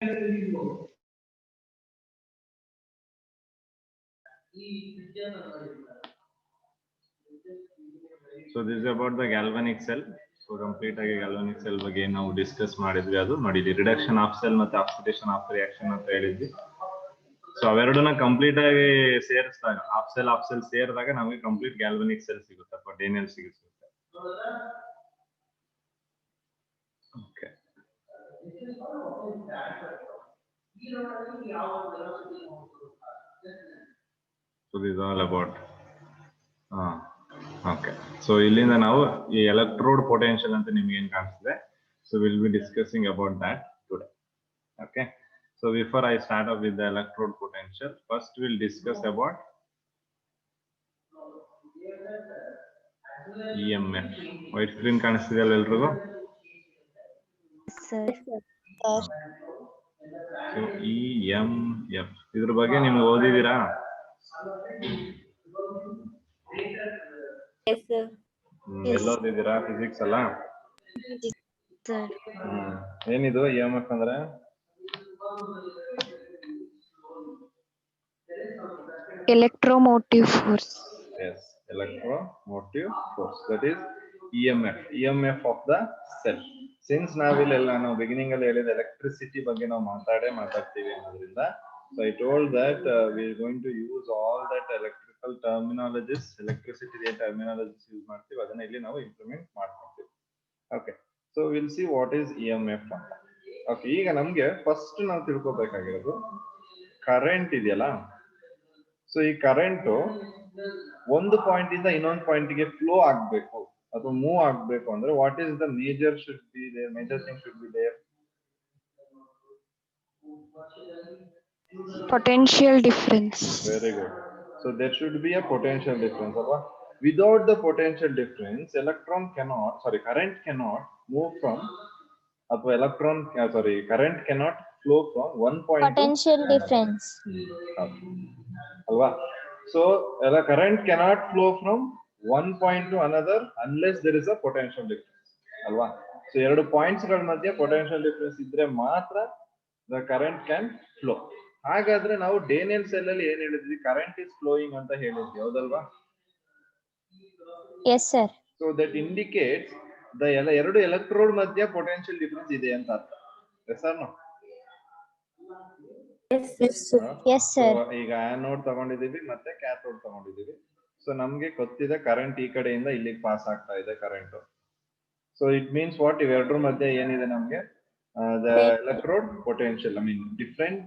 So this is about the galvanic cell. So complete agi galvanic cell ಬಗ್ಗೆ ನಾವು discuss ಮಾಡಿದ್ವಿ. ಅದು ನೋಡಿ ರಿಡಕ್ಷನ್ ಆಫ್ ಸೆಲ್ ಮತ್ತೆ ಆಕ್ಸಿಡೇಷನ್ ಆಫ್ ರಿಯಾಕ್ಷನ್ ಅಂತ ಹೇಳಿದ್ವಿ. ಸೊ ಅವೆರಡನ್ನ ಕಂಪ್ಲೀಟ್ ಆಗಿ ಸೇರಿಸಿದಾಗ ಆಫ್ ಸೆಲ್ ಸೇರಿದಾಗ ನಮಗೆ ಕಂಪ್ಲೀಟ್ ಗ್ಯಾಲ್ವನಿಕ್ ಸೆಲ್ ಸಿಗುತ್ತೆ ಅಥವಾ ಡೇನಿಯಲ್ ಸಿಗುತ್ತೆ. Okay, so this is all about okay. So ಇಲ್ಲಿಂದ ನಾವು ಈ ಎಲೆಕ್ಟ್ರೋಡ್ ಪೊಟೆನ್ಷಿಯಲ್ ಅಂತ ನಿಮಗೆ ಏನು ಕಾಣಿಸ್ತಿದೆ. So we'll be discussing about that today. Okay. So before I start off with the electrode potential, first we'll discuss about EMF. White screen ಕಾಣಿಸ್ತಿದೆ ಅಲ್ಲ ಎಲ್ರಿಗೂ? Sir. So EMF ಇದ್ರ ಬಗ್ಗೆ ನಿಮ್ಗೆ ಓದಿದೀರಾ? Yes, sir. ಎಲ್ಲ ಓದಿದೀರಾ? ಫಿಸಿಕ್ಸ್ ಅಲ್ಲ? Sir. ಏನಿದು EMF ಅಂದ್ರೆ? Electromotive force. Yes, electromotive force. That is EMF of the cell. Since ನಾವಿಲ್ಲೆಲ್ಲ ನಾವು ಬಿಗಿನಿಂಗ್ ಅಲ್ಲಿ ಹೇಳಿದ ಎಲೆಕ್ಟ್ರಿಸಿಟಿ ಬಗ್ಗೆ ನಾವು ಮಾತಾಡ್ತೀವಿ ಅನ್ನೋದ್ರಿಂದ, so I told that we are going to use all that electrical terminologies, electricity terminologies use ಮಾಡ್ತೀವಿ, ಅದನ್ನ ಇಲ್ಲಿ ನಾವು ಇಂಪ್ಲಿಮೆಂಟ್ ಮಾಡ್ಕೊಳ್ತೀವಿ. Okay, so we'll see what is EMF ಅಂತ. Okay, ಈಗ ನಮ್ಗೆ ಫಸ್ಟ್ ನಾವು ತಿಳ್ಕೊಬೇಕಾಗಿರೋದು ಕರೆಂಟ್ ಇದೆಯಲ್ಲ. ಸೊ ಈ ಕರೆಂಟ್ ಒಂದು ಪಾಯಿಂಟ್ ಇಂದ ಇನ್ನೊಂದು ಪಾಯಿಂಟ್ ಗೆ ಫ್ಲೋ ಆಗ್ಬೇಕು ಅಥವಾ ಮೂವ್ ಆಗ್ಬೇಕು ಅಂದ್ರೆ what is the major should be there, major thing should be there? Potential difference. Very good. So there should be a potential difference alwa. Without the potential difference, current cannot move from current cannot flow from one point Potential to difference. Alva. So current cannot flow from one point to another unless there is a potential difference. Alva. So ಎರಡು points ಗಳ ಮಧ್ಯೆ potential difference ಇದ್ರೆ ಮಾತ್ರ the current can flow. ಹಾಗಾದ್ರೆ ನಾವು Daniel cell ಅಲ್ಲಿ ಏನ್ ಹೇಳಿದ್ವಿ? ಕರೆಂಟ್ ಇಸ್ ಫ್ಲೋಯಿಂಗ್ ಅಂತ ಹೇಳಿದ್ವಿ, ಹೌದಲ್ವಾ? Yes, sir. So that indicates the ಎರಡು ಎಲೆಕ್ಟ್ರೋಡ್ ಮಧ್ಯ ಪೊಟೆನ್ಶಿಯಲ್ ಡಿಫರೆನ್ಸ್ ಇದೆ ಅಂತ ಅರ್ಥ. Yes or no? Yes, sir. ಈಗ ಆನೋಡ್ ತಗೊಂಡಿದೀವಿ ಮತ್ತೆ ಕ್ಯಾಥೋಡ್ ತಗೊಂಡಿದೀವಿ. ಸೊ ನಮ್ಗೆ ಗೊತ್ತಿದೆ ಕರೆಂಟ್ ಈ ಕಡೆಯಿಂದ ಇಲ್ಲಿಗೆ ಪಾಸ್ ಆಗ್ತಾ ಇದೆ current. So it means what? ಇವೆರಡರ ಮಧ್ಯೆ ಏನಿದೆ ನಮ್ಗೆ? The electrode potential, I mean different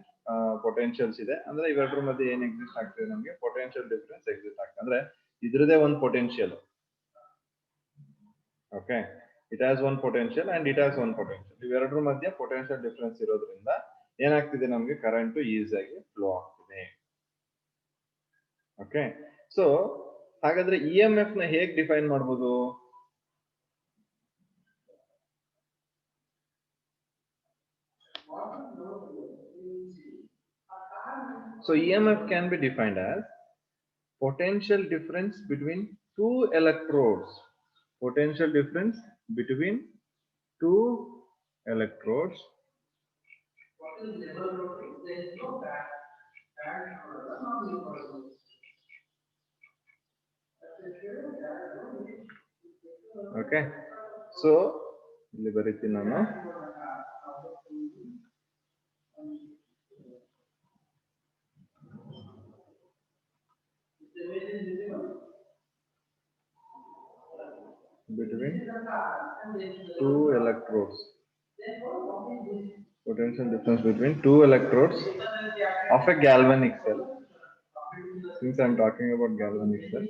potentials ಇದೆ. ಅಂದ್ರೆ ಇವೆರಡರ ಮಧ್ಯೆ ಏನ್ ಎಕ್ಸಿಸ್ಟ್ ಆಗ್ತಿದೆ? ನಮ್ಗೆ ಪೊಟೆನ್ಶಿಯಲ್ ಡಿಫರೆನ್ಸ್ ಎಕ್ಸಿಸ್ಟ್ ಆಗ್ತದೆ. ಅಂದ್ರೆ ಇದ್ರದೇ ಒಂದು potential. Okay, it has one potential and it has one potential. ಇವೆರಡರ ಮಧ್ಯೆ ಪೊಟೆನ್ಶಿಯಲ್ ಡಿಫರೆನ್ಸ್ ಇರೋದ್ರಿಂದ ಏನಾಗ್ತಿದೆ? ನಮ್ಗೆ ಕರೆಂಟ್ ಈಸಿಯಾಗಿ ಫ್ಲೋ ಆಗ್ತಿದೆ. ಓಕೆ, ಸೊ ಹಾಗಾದ್ರೆ EMF ನ ಹೇಗೆ ಡಿಫೈನ್ ಮಾಡಬಹುದು? So EMF can be defined as potential difference between two electrodes. Potential difference between two electrodes okay. So ಇಲ್ಲಿ ಬರೀತೀನಿ ನಾನು. Between two electrodes, potential difference between two electrodes of a galvanic cell. Since I am talking about galvanic cell,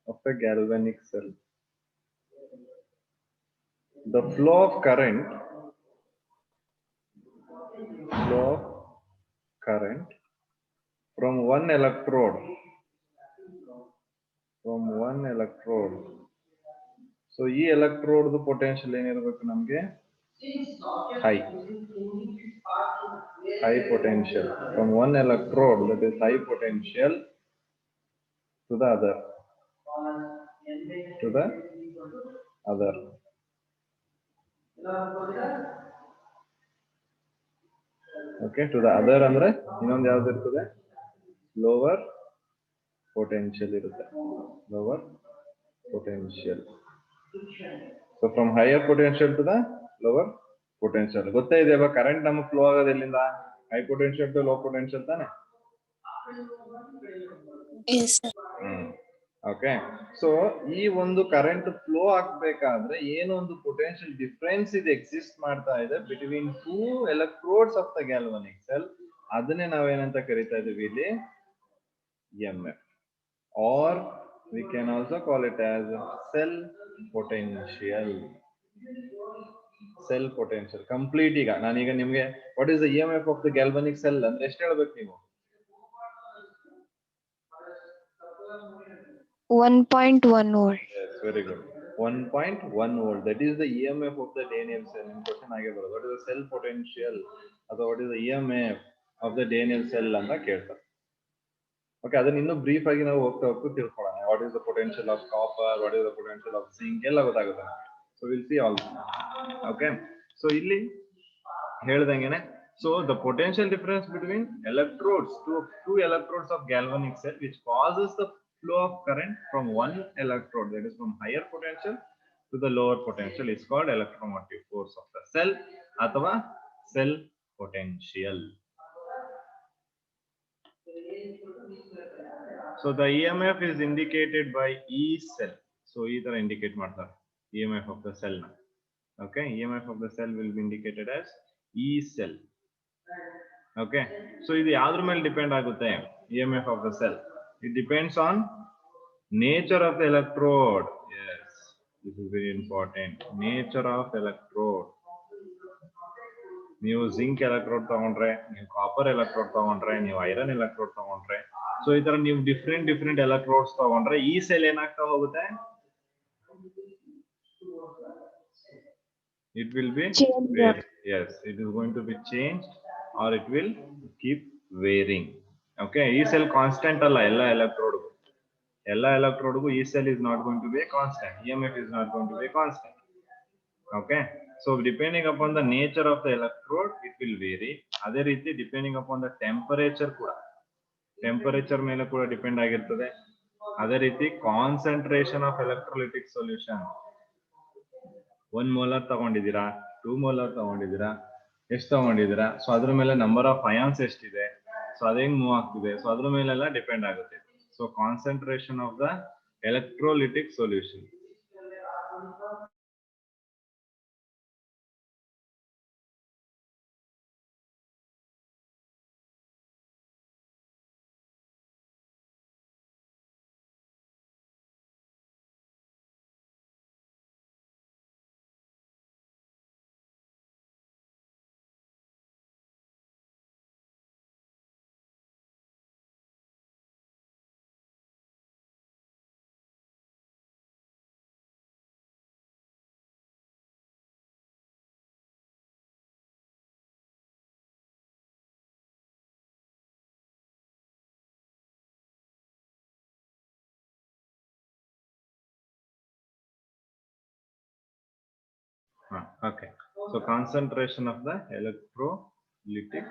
of a galvanic cell, the flow of current from one electrode, so ಈ electrode potential ಏನಿರಬೇಕು ನಮ್ಗೆ? high potential from one electrode, that is high potential, to the other. Okay, to the other ಅಂದ್ರೆ ಇನ್ನೊಂದು ಯಾವ್ದು ಇರ್ತದೆ, lower potential ಇರುತ್ತೆ, lower potential. So from higher potential to the lower potential. ಗೊತ್ತಾ ಇದೆಯಾ ಕರೆಂಟ್ ನಮಗೆ ಫ್ಲೋ ಆಗೋದು ಎಲ್ಲಿಂದ, high potential to low potential ತಾನೆ? Yes, sir. ಓಕೆ, ಸೊ ಈ ಒಂದು ಕರೆಂಟ್ ಫ್ಲೋ ಆಗ್ಬೇಕಾದ್ರೆ ಏನು ಒಂದು ಪೊಟೆನ್ಶಿಯಲ್ ಡಿಫರೆನ್ಸ್ ಇದು ಎಕ್ಸಿಸ್ಟ್ ಮಾಡ್ತಾ ಇದೆ between two electrodes of the galvanic cell, ಅದನ್ನೇ ನಾವೇನಂತ ಕರಿತಾ ಇದೀವಿ ಇಲ್ಲಿ, EMF, or we can also call it as cell potential. Cell potential complete. ಈಗ ನಾನೀಗ ನಿಮ್ಗೆ what is the EMF of the galvanic cell ಅಂದ್ರೆ ಎಷ್ಟು ಹೇಳ್ಬೇಕು ನೀವು? 1.1 volt. Yes, very good. 1.1 volt. That is the EMF of the Daniell cell. In question ಆಗಿ ಬರೋದು. What is the cell potential? ಅಥವಾ what is the EMF of the Daniell cell ಅಂತ ಕೇಳ್ತಾರೆ. Okay, ಅದನ್ನ ಇನ್ನೂ ಬ್ರೀಫ್ ಆಗಿ ನಾವು ಹೋಗ್ತಾ ತಿಳ್ಕೊಳ್ಳೋಣ. What is the potential of copper, what is the potential of zinc ಎಲ್ಲ ಗೊತ್ತಾಗುತ್ತೆ. So will see all. Okay, so ಇಲ್ಲಿ ಹೇಳ್ದಂಗೆನೆ, so the potential difference between electrodes, two electrodes of galvanic cell, which causes the flow of current from one electrode, that is from higher potential to the lower potential, is called electromotive force of the cell athava cell potential. So the EMF is indicated by E cell. So either indicate ಮಾಡ್ತಾರೆ EMF of the cell. Okay, EMF of the cell will be indicated as E cell. Okay, so ಇದು ಯಾವ್ದ್ರ ಮೇಲೆ depend ಆಗುತ್ತೆ, EMF of the cell? It depends on nature of the electrode. Yes, this is very important. Nature of electrode. ನೀವು zinc electrode ತಗೊಂಡ್ರೆ, ನೀವು copper electrode ತಗೊಂಡ್ರೆ, ನೀವು iron electrode ತಗೊಂಡ್ರೆ, ಸೊ ಈ ತರ ನೀವು ಡಿಫ್ರೆಂಟ್ ಎಲೆಕ್ಟ್ರೋಡ್ಸ್ ತಗೊಂಡ್ರೆ ಈ ಸೆಲ್ ಏನಾಗ್ತಾ ಹೋಗುತ್ತೆ, it will be varying. Yes, it is going to be changed or it will keep varying. Okay, E cell constant alla ella electrode gu E cell is not going to be a constant, EMF is not going to be a constant. Okay, so depending upon the nature of the electrode it will vary. Adhe reeti depending upon the temperature kuda, temperature mele kuda depend agirtade. Adhe reeti concentration of electrolytic solution, 1 molar ತಗೊಂಡಿದ್ದೀರಾ, 2 molar ತಗೊಂಡಿದ್ದೀರಾ, ಎಷ್ಟು ತಗೊಂಡಿದ್ದೀರಾ, so ಅದ್ರ ಮೇಲೆ number of ions ಎಷ್ಟಿದೆ, so ಅದ ಹೆಂಗ್ move ಆಗ್ತಿದೆ, so ಅದ್ರ ಮೇಲೆಲ್ಲ depend ಆಗುತ್ತೆ. So concentration of the electrolytic solution. Okay, so concentration of the electrolytic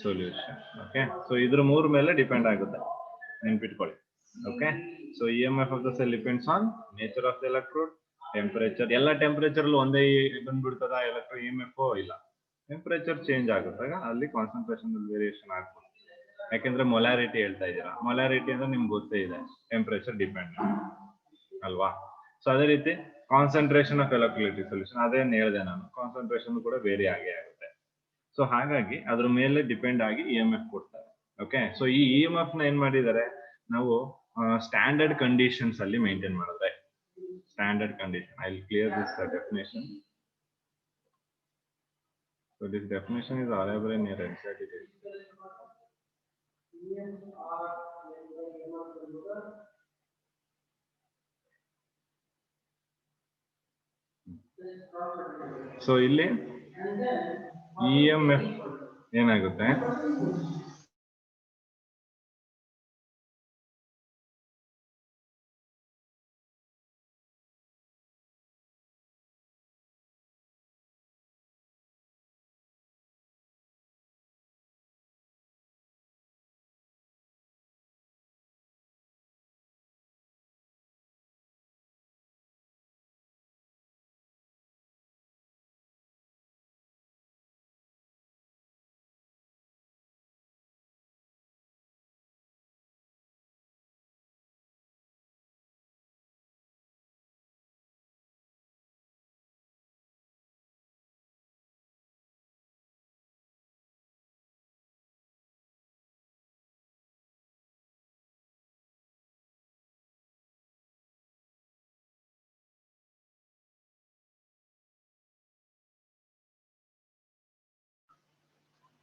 solution. Okay, so idru ಮೂರು ಮೇಲೆ ಡಿಪೆಂಡ್ ಆಗುತ್ತೆ, ನೆನ್ಪಿಟ್ಕೊಳ್ಳಿ. Okay, so EMF of the cell depends on nature of the electrode, temperature. ಎಲ್ಲ temperature ಅಲ್ಲಿ ಒಂದೇ ಬಂದ್ಬಿಡ್ತದ electro EMF? ಇಲ್ಲ, temperature change ಆಗುತ್ತಾಗ ಅಲ್ಲಿ concentration variation ಆಗ್ಬೋದು. ಯಾಕೆಂದ್ರೆ ಮೊಲಾರಿಟಿ ಹೇಳ್ತಾ ಇದ್ದೀರಾ, ಮೊಲಾರಿಟಿ ಅಂದ್ರೆ ನಿಮ್ಗೆ ಗೊತ್ತೇ ಇದೆ, ಟೆಂಪರೇಚರ್ ಡಿಪೆಂಡ್ ಅಲ್ವಾ? ಸೊ ಅದೇ ರೀತಿ ಕಾನ್ಸಂಟ್ರೇಷನ್ ಆಫ್ ಎಲೆಕ್ಟ್ರೋಲೈಟಿಕ್ ಸೊಲ್ಯೂಷನ್, ಅದೇನು ಹೇಳಿದೆ ನಾನು, ಕಾನ್ಸಂಟ್ರೇಷನ್ ಕೂಡ ಬೇರೆ ಆಗೇ ಆಗುತ್ತೆ. ಸೊ ಹಾಗಾಗಿ ಅದ್ರ ಮೇಲೆ ಡಿಪೆಂಡ್ ಆಗಿ EMF ಕೊಡ್ತಾರೆ. ಓಕೆ, ಸೊ ಈ EMF ನ ಏನ್ ಮಾಡಿದ್ದಾರೆ ನಾವು ಸ್ಟ್ಯಾಂಡರ್ಡ್ ಕಂಡೀಷನ್ಸ್ ಅಲ್ಲಿ ಮೇಂಟೈನ್ ಮಾಡಿದ್ರೆ, standard condition, I will clear this definition. So this definition is available in your NCERT text. So ಇಲ್ಲಿ EMF ಏನಾಗುತ್ತೆ,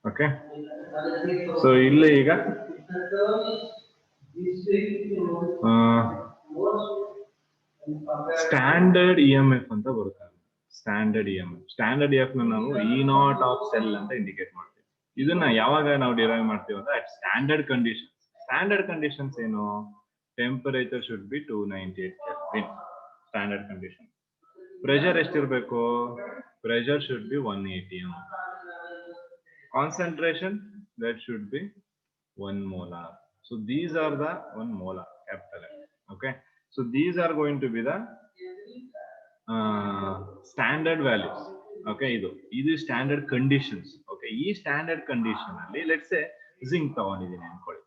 ಓಕೆ ಸೊ ಇಲ್ಲಿ ಈಗ ಸ್ಟ್ಯಾಂಡರ್ಡ್ ಇಎಂಎಫ್ ಅಂತ ಬರುತ್ತೆ. ಸ್ಟ್ಯಾಂಡರ್ಡ್ ಇಎಂಎಫ್ ನ ನಾವು ಇ ನಾಟ್ ಆಫ್ ಸೆಲ್ ಅಂತ ಇಂಡಿಕೇಟ್ ಮಾಡ್ತೀವಿ. ಇದನ್ನ ಯಾವಾಗ ನಾವು ಡಿರೈವ್ ಮಾಡ್ತೀವಿ ಅಂದ್ರೆ at standard condition. Standard conditions ಏನು? Temperature should be 298 kelvin standard condition. Pressure ಎಷ್ಟಿರ್ಬೇಕು? Pressure should be 1 atm. Concentration that should be 1 molar. So these are the 1 molar, capital M. Okay, so these are going to be the standard values. Okay, idu standard conditions. Okay, ee standard condition alli let's say zinc tagondidini ankoli.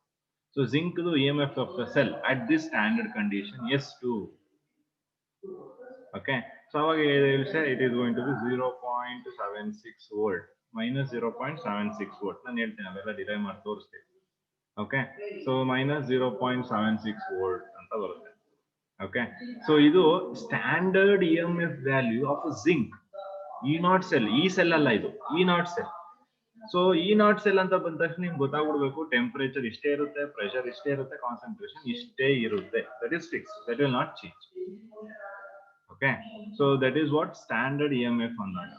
So zinc du EMF of the cell at this standard condition S2. Okay, so avaga I will say it is going to be 0.76 volt minus 0.76 volt. ನಾನು ಹೇಳ್ತೀನಿ ಅವೆಲ್ಲ derive ಮಾಡಿ ತೋರಿಸ್ತೀನಿ. Okay, so minus 0.76 volt ಅಂತ ಬರುತ್ತೆ. Okay, so ಇದು standard EMF value of zinc E naught cell. ಈ cell ಅಲ್ಲ, ಇದು E naught cell. So E naught cell ಅಂತ ಬಂದ ತಕ್ಷಣ ನಿಮ್ಗೆ ಗೊತ್ತಾಗ್ಬಿಡ್ಬೇಕು ಟೆಂಪರೇಚರ್ ಇಷ್ಟೇ ಇರುತ್ತೆ, ಪ್ರೆಷರ್ ಇಷ್ಟೇ ಇರುತ್ತೆ, ಕಾನ್ಸಂಟ್ರೇಷನ್ ಇಷ್ಟೇ ಇರುತ್ತೆ. That is fix, that will not change. Okay, so that is what standard EMF ಅಂದಾಗ.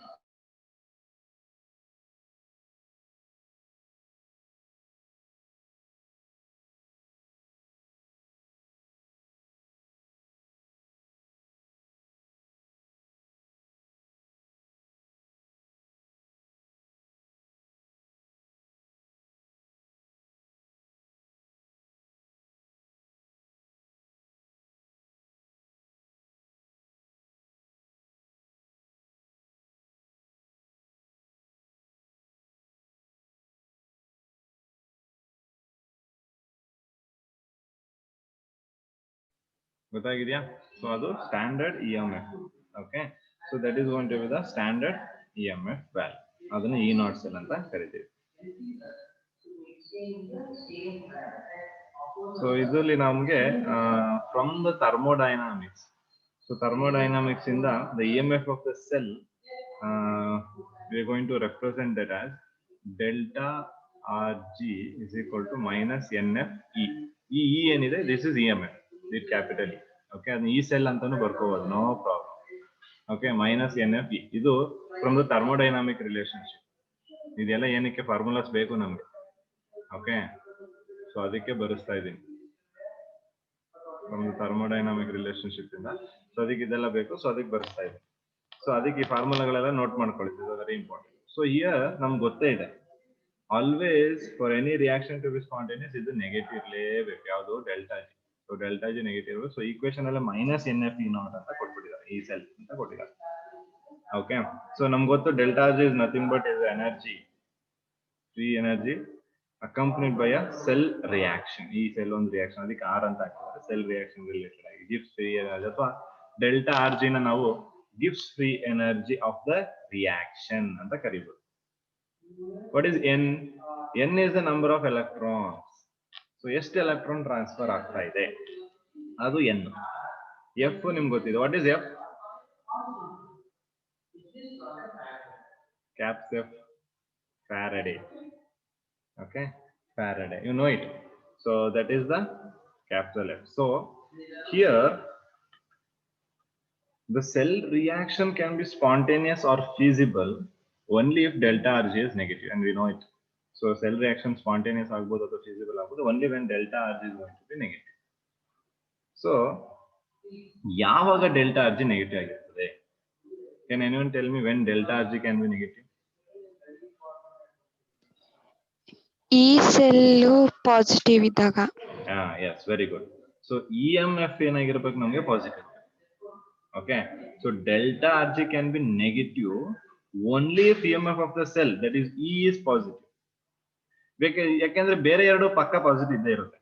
ಗೊತ್ತಾಗಿದೆಯಾ? ಸೊ ಅದು standard EMF. Okay, so that is going to be the standard EMF value. ಅದನ್ನ ಇ ನಾಟ್ ಸೆಲ್ ಅಂತ ಕರಿತೀವಿ. So ಇದರಲ್ಲಿ ನಮಗೆ from the thermodynamics, so thermodynamics ಇಂದ the EMF of the cell we are going to represent that as delta Rg is equal to minus NFE. ಈ E ಏನಿದೆ, this is EMF with capital E. Okay, ಅದನ್ನ ಈ cell ಅಂತಾನು ಬರ್ಕೋಬಹುದು, no problem. Okay, minus NFE ಇದು from the thermodynamic relationship. ಇದೆಲ್ಲ ಏನಕ್ಕೆ formulas ಬೇಕು ನಮ್ಗೆ. ಓಕೆ, ಸೊ ಅದಕ್ಕೆ ಬರೆಸ್ತಾ ಇದ್ದೀನಿ ಫ್ರಮ್ ದ ಥರ್ಮೋಡೈನಾಮಿಕ್ ರಿಲೇಶನ್ಶಿಪ್ ಇಂದ. ಸೊ ಅದಕ್ಕೆ ಇದೆಲ್ಲ ಬೇಕು, ಸೊ ಅದಕ್ಕೆ ಬರೆಸ್ತಾ ಇದ್ದೀನಿ. ಸೊ ಅದಕ್ಕೆ ಈ ಫಾರ್ಮುಲಾಗಳೆಲ್ಲ ನೋಟ್ ಮಾಡ್ಕೊಳ್ಳಿ, ಇದು ವೆರಿ ಇಂಪಾರ್ಟೆಂಟ್. ಸೊ ಹಿಯರ್ ನಮ್ಗೆ ಗೊತ್ತೇ ಇದೆ, always for any reaction to be spontaneous ಇದು ನೆಗೆಟಿವ್ ಇರಲೇಬೇಕು. ಯಾವುದು? Delta G. So delta G negative. So equation ಎಲ್ಲ ಮೈನಸ್ NFE ನಾಟ್ ಅಂತ ಕೊಟ್ಬಿಟ್ಟಿದ್ದಾರೆ, ಈ ಸೆಲ್ ಅಂತ ಕೊಟ್ಟಿದ್ದಾರೆ. ಓಕೆ, ಸೊ ನಮ್ಗೆ ಗೊತ್ತು delta G is nothing but is energy, free energy accompanied by a cell reaction. ಈ ಸೆಲ್ ಒಂದು ರಿಯಾಕ್ಷನ್, ಅದಕ್ಕೆ ಆರ್ ಅಂತ ಹಾಕಿದ್ದಾರೆ, ಸೆಲ್ ರಿಯಾಕ್ಷನ್ ರಿಲೇಟೆಡ್ ಆಗಿ ಗಿವ್ಸ್ ಫ್ರೀ ಎನರ್ಜಿ. ಅಥವಾ ಡೆಲ್ಟಾ RG ನ ನಾವು gives free energy of the reaction ಅಂತ ಕರಿಬಹುದು. What is N? N is the number of electrons. So ಎಷ್ಟು ಎಲೆಕ್ಟ್ರಾನ್ ಟ್ರಾನ್ಸ್ಫರ್ ಆಗ್ತಾ ಇದೆ, ಅದು N. F ನಿಮ್ಗೆ ಗೊತ್ತಿದೆ. What is F? Caps F, Faraday. Okay, Faraday, you know it. So that is the capital F. So here the cell reaction can be spontaneous or feasible only if delta RG is negative, and we know it. So cell reaction spontaneous agbodu or feasible agbodu only when delta RG is going to be negative. So yavaga delta RG negative ಆಗಿರುತ್ತದೆ? Can anyone tell me when delta RG can be negative? ಈ cell positive ಇದ್ದಾಗ. Yes, very good. So EMF ಏನಾಗಿರಬೇಕು ನಮಗೆ? Positive. Okay, so delta RG can be negative only if EMF of the cell, that is E, is positive. ಯಾಕೆಂದ್ರೆ ಬೇರೆ ಎರಡು ಪಕ್ಕ positive ಇದ್ದೇ ಇರುತ್ತೆ.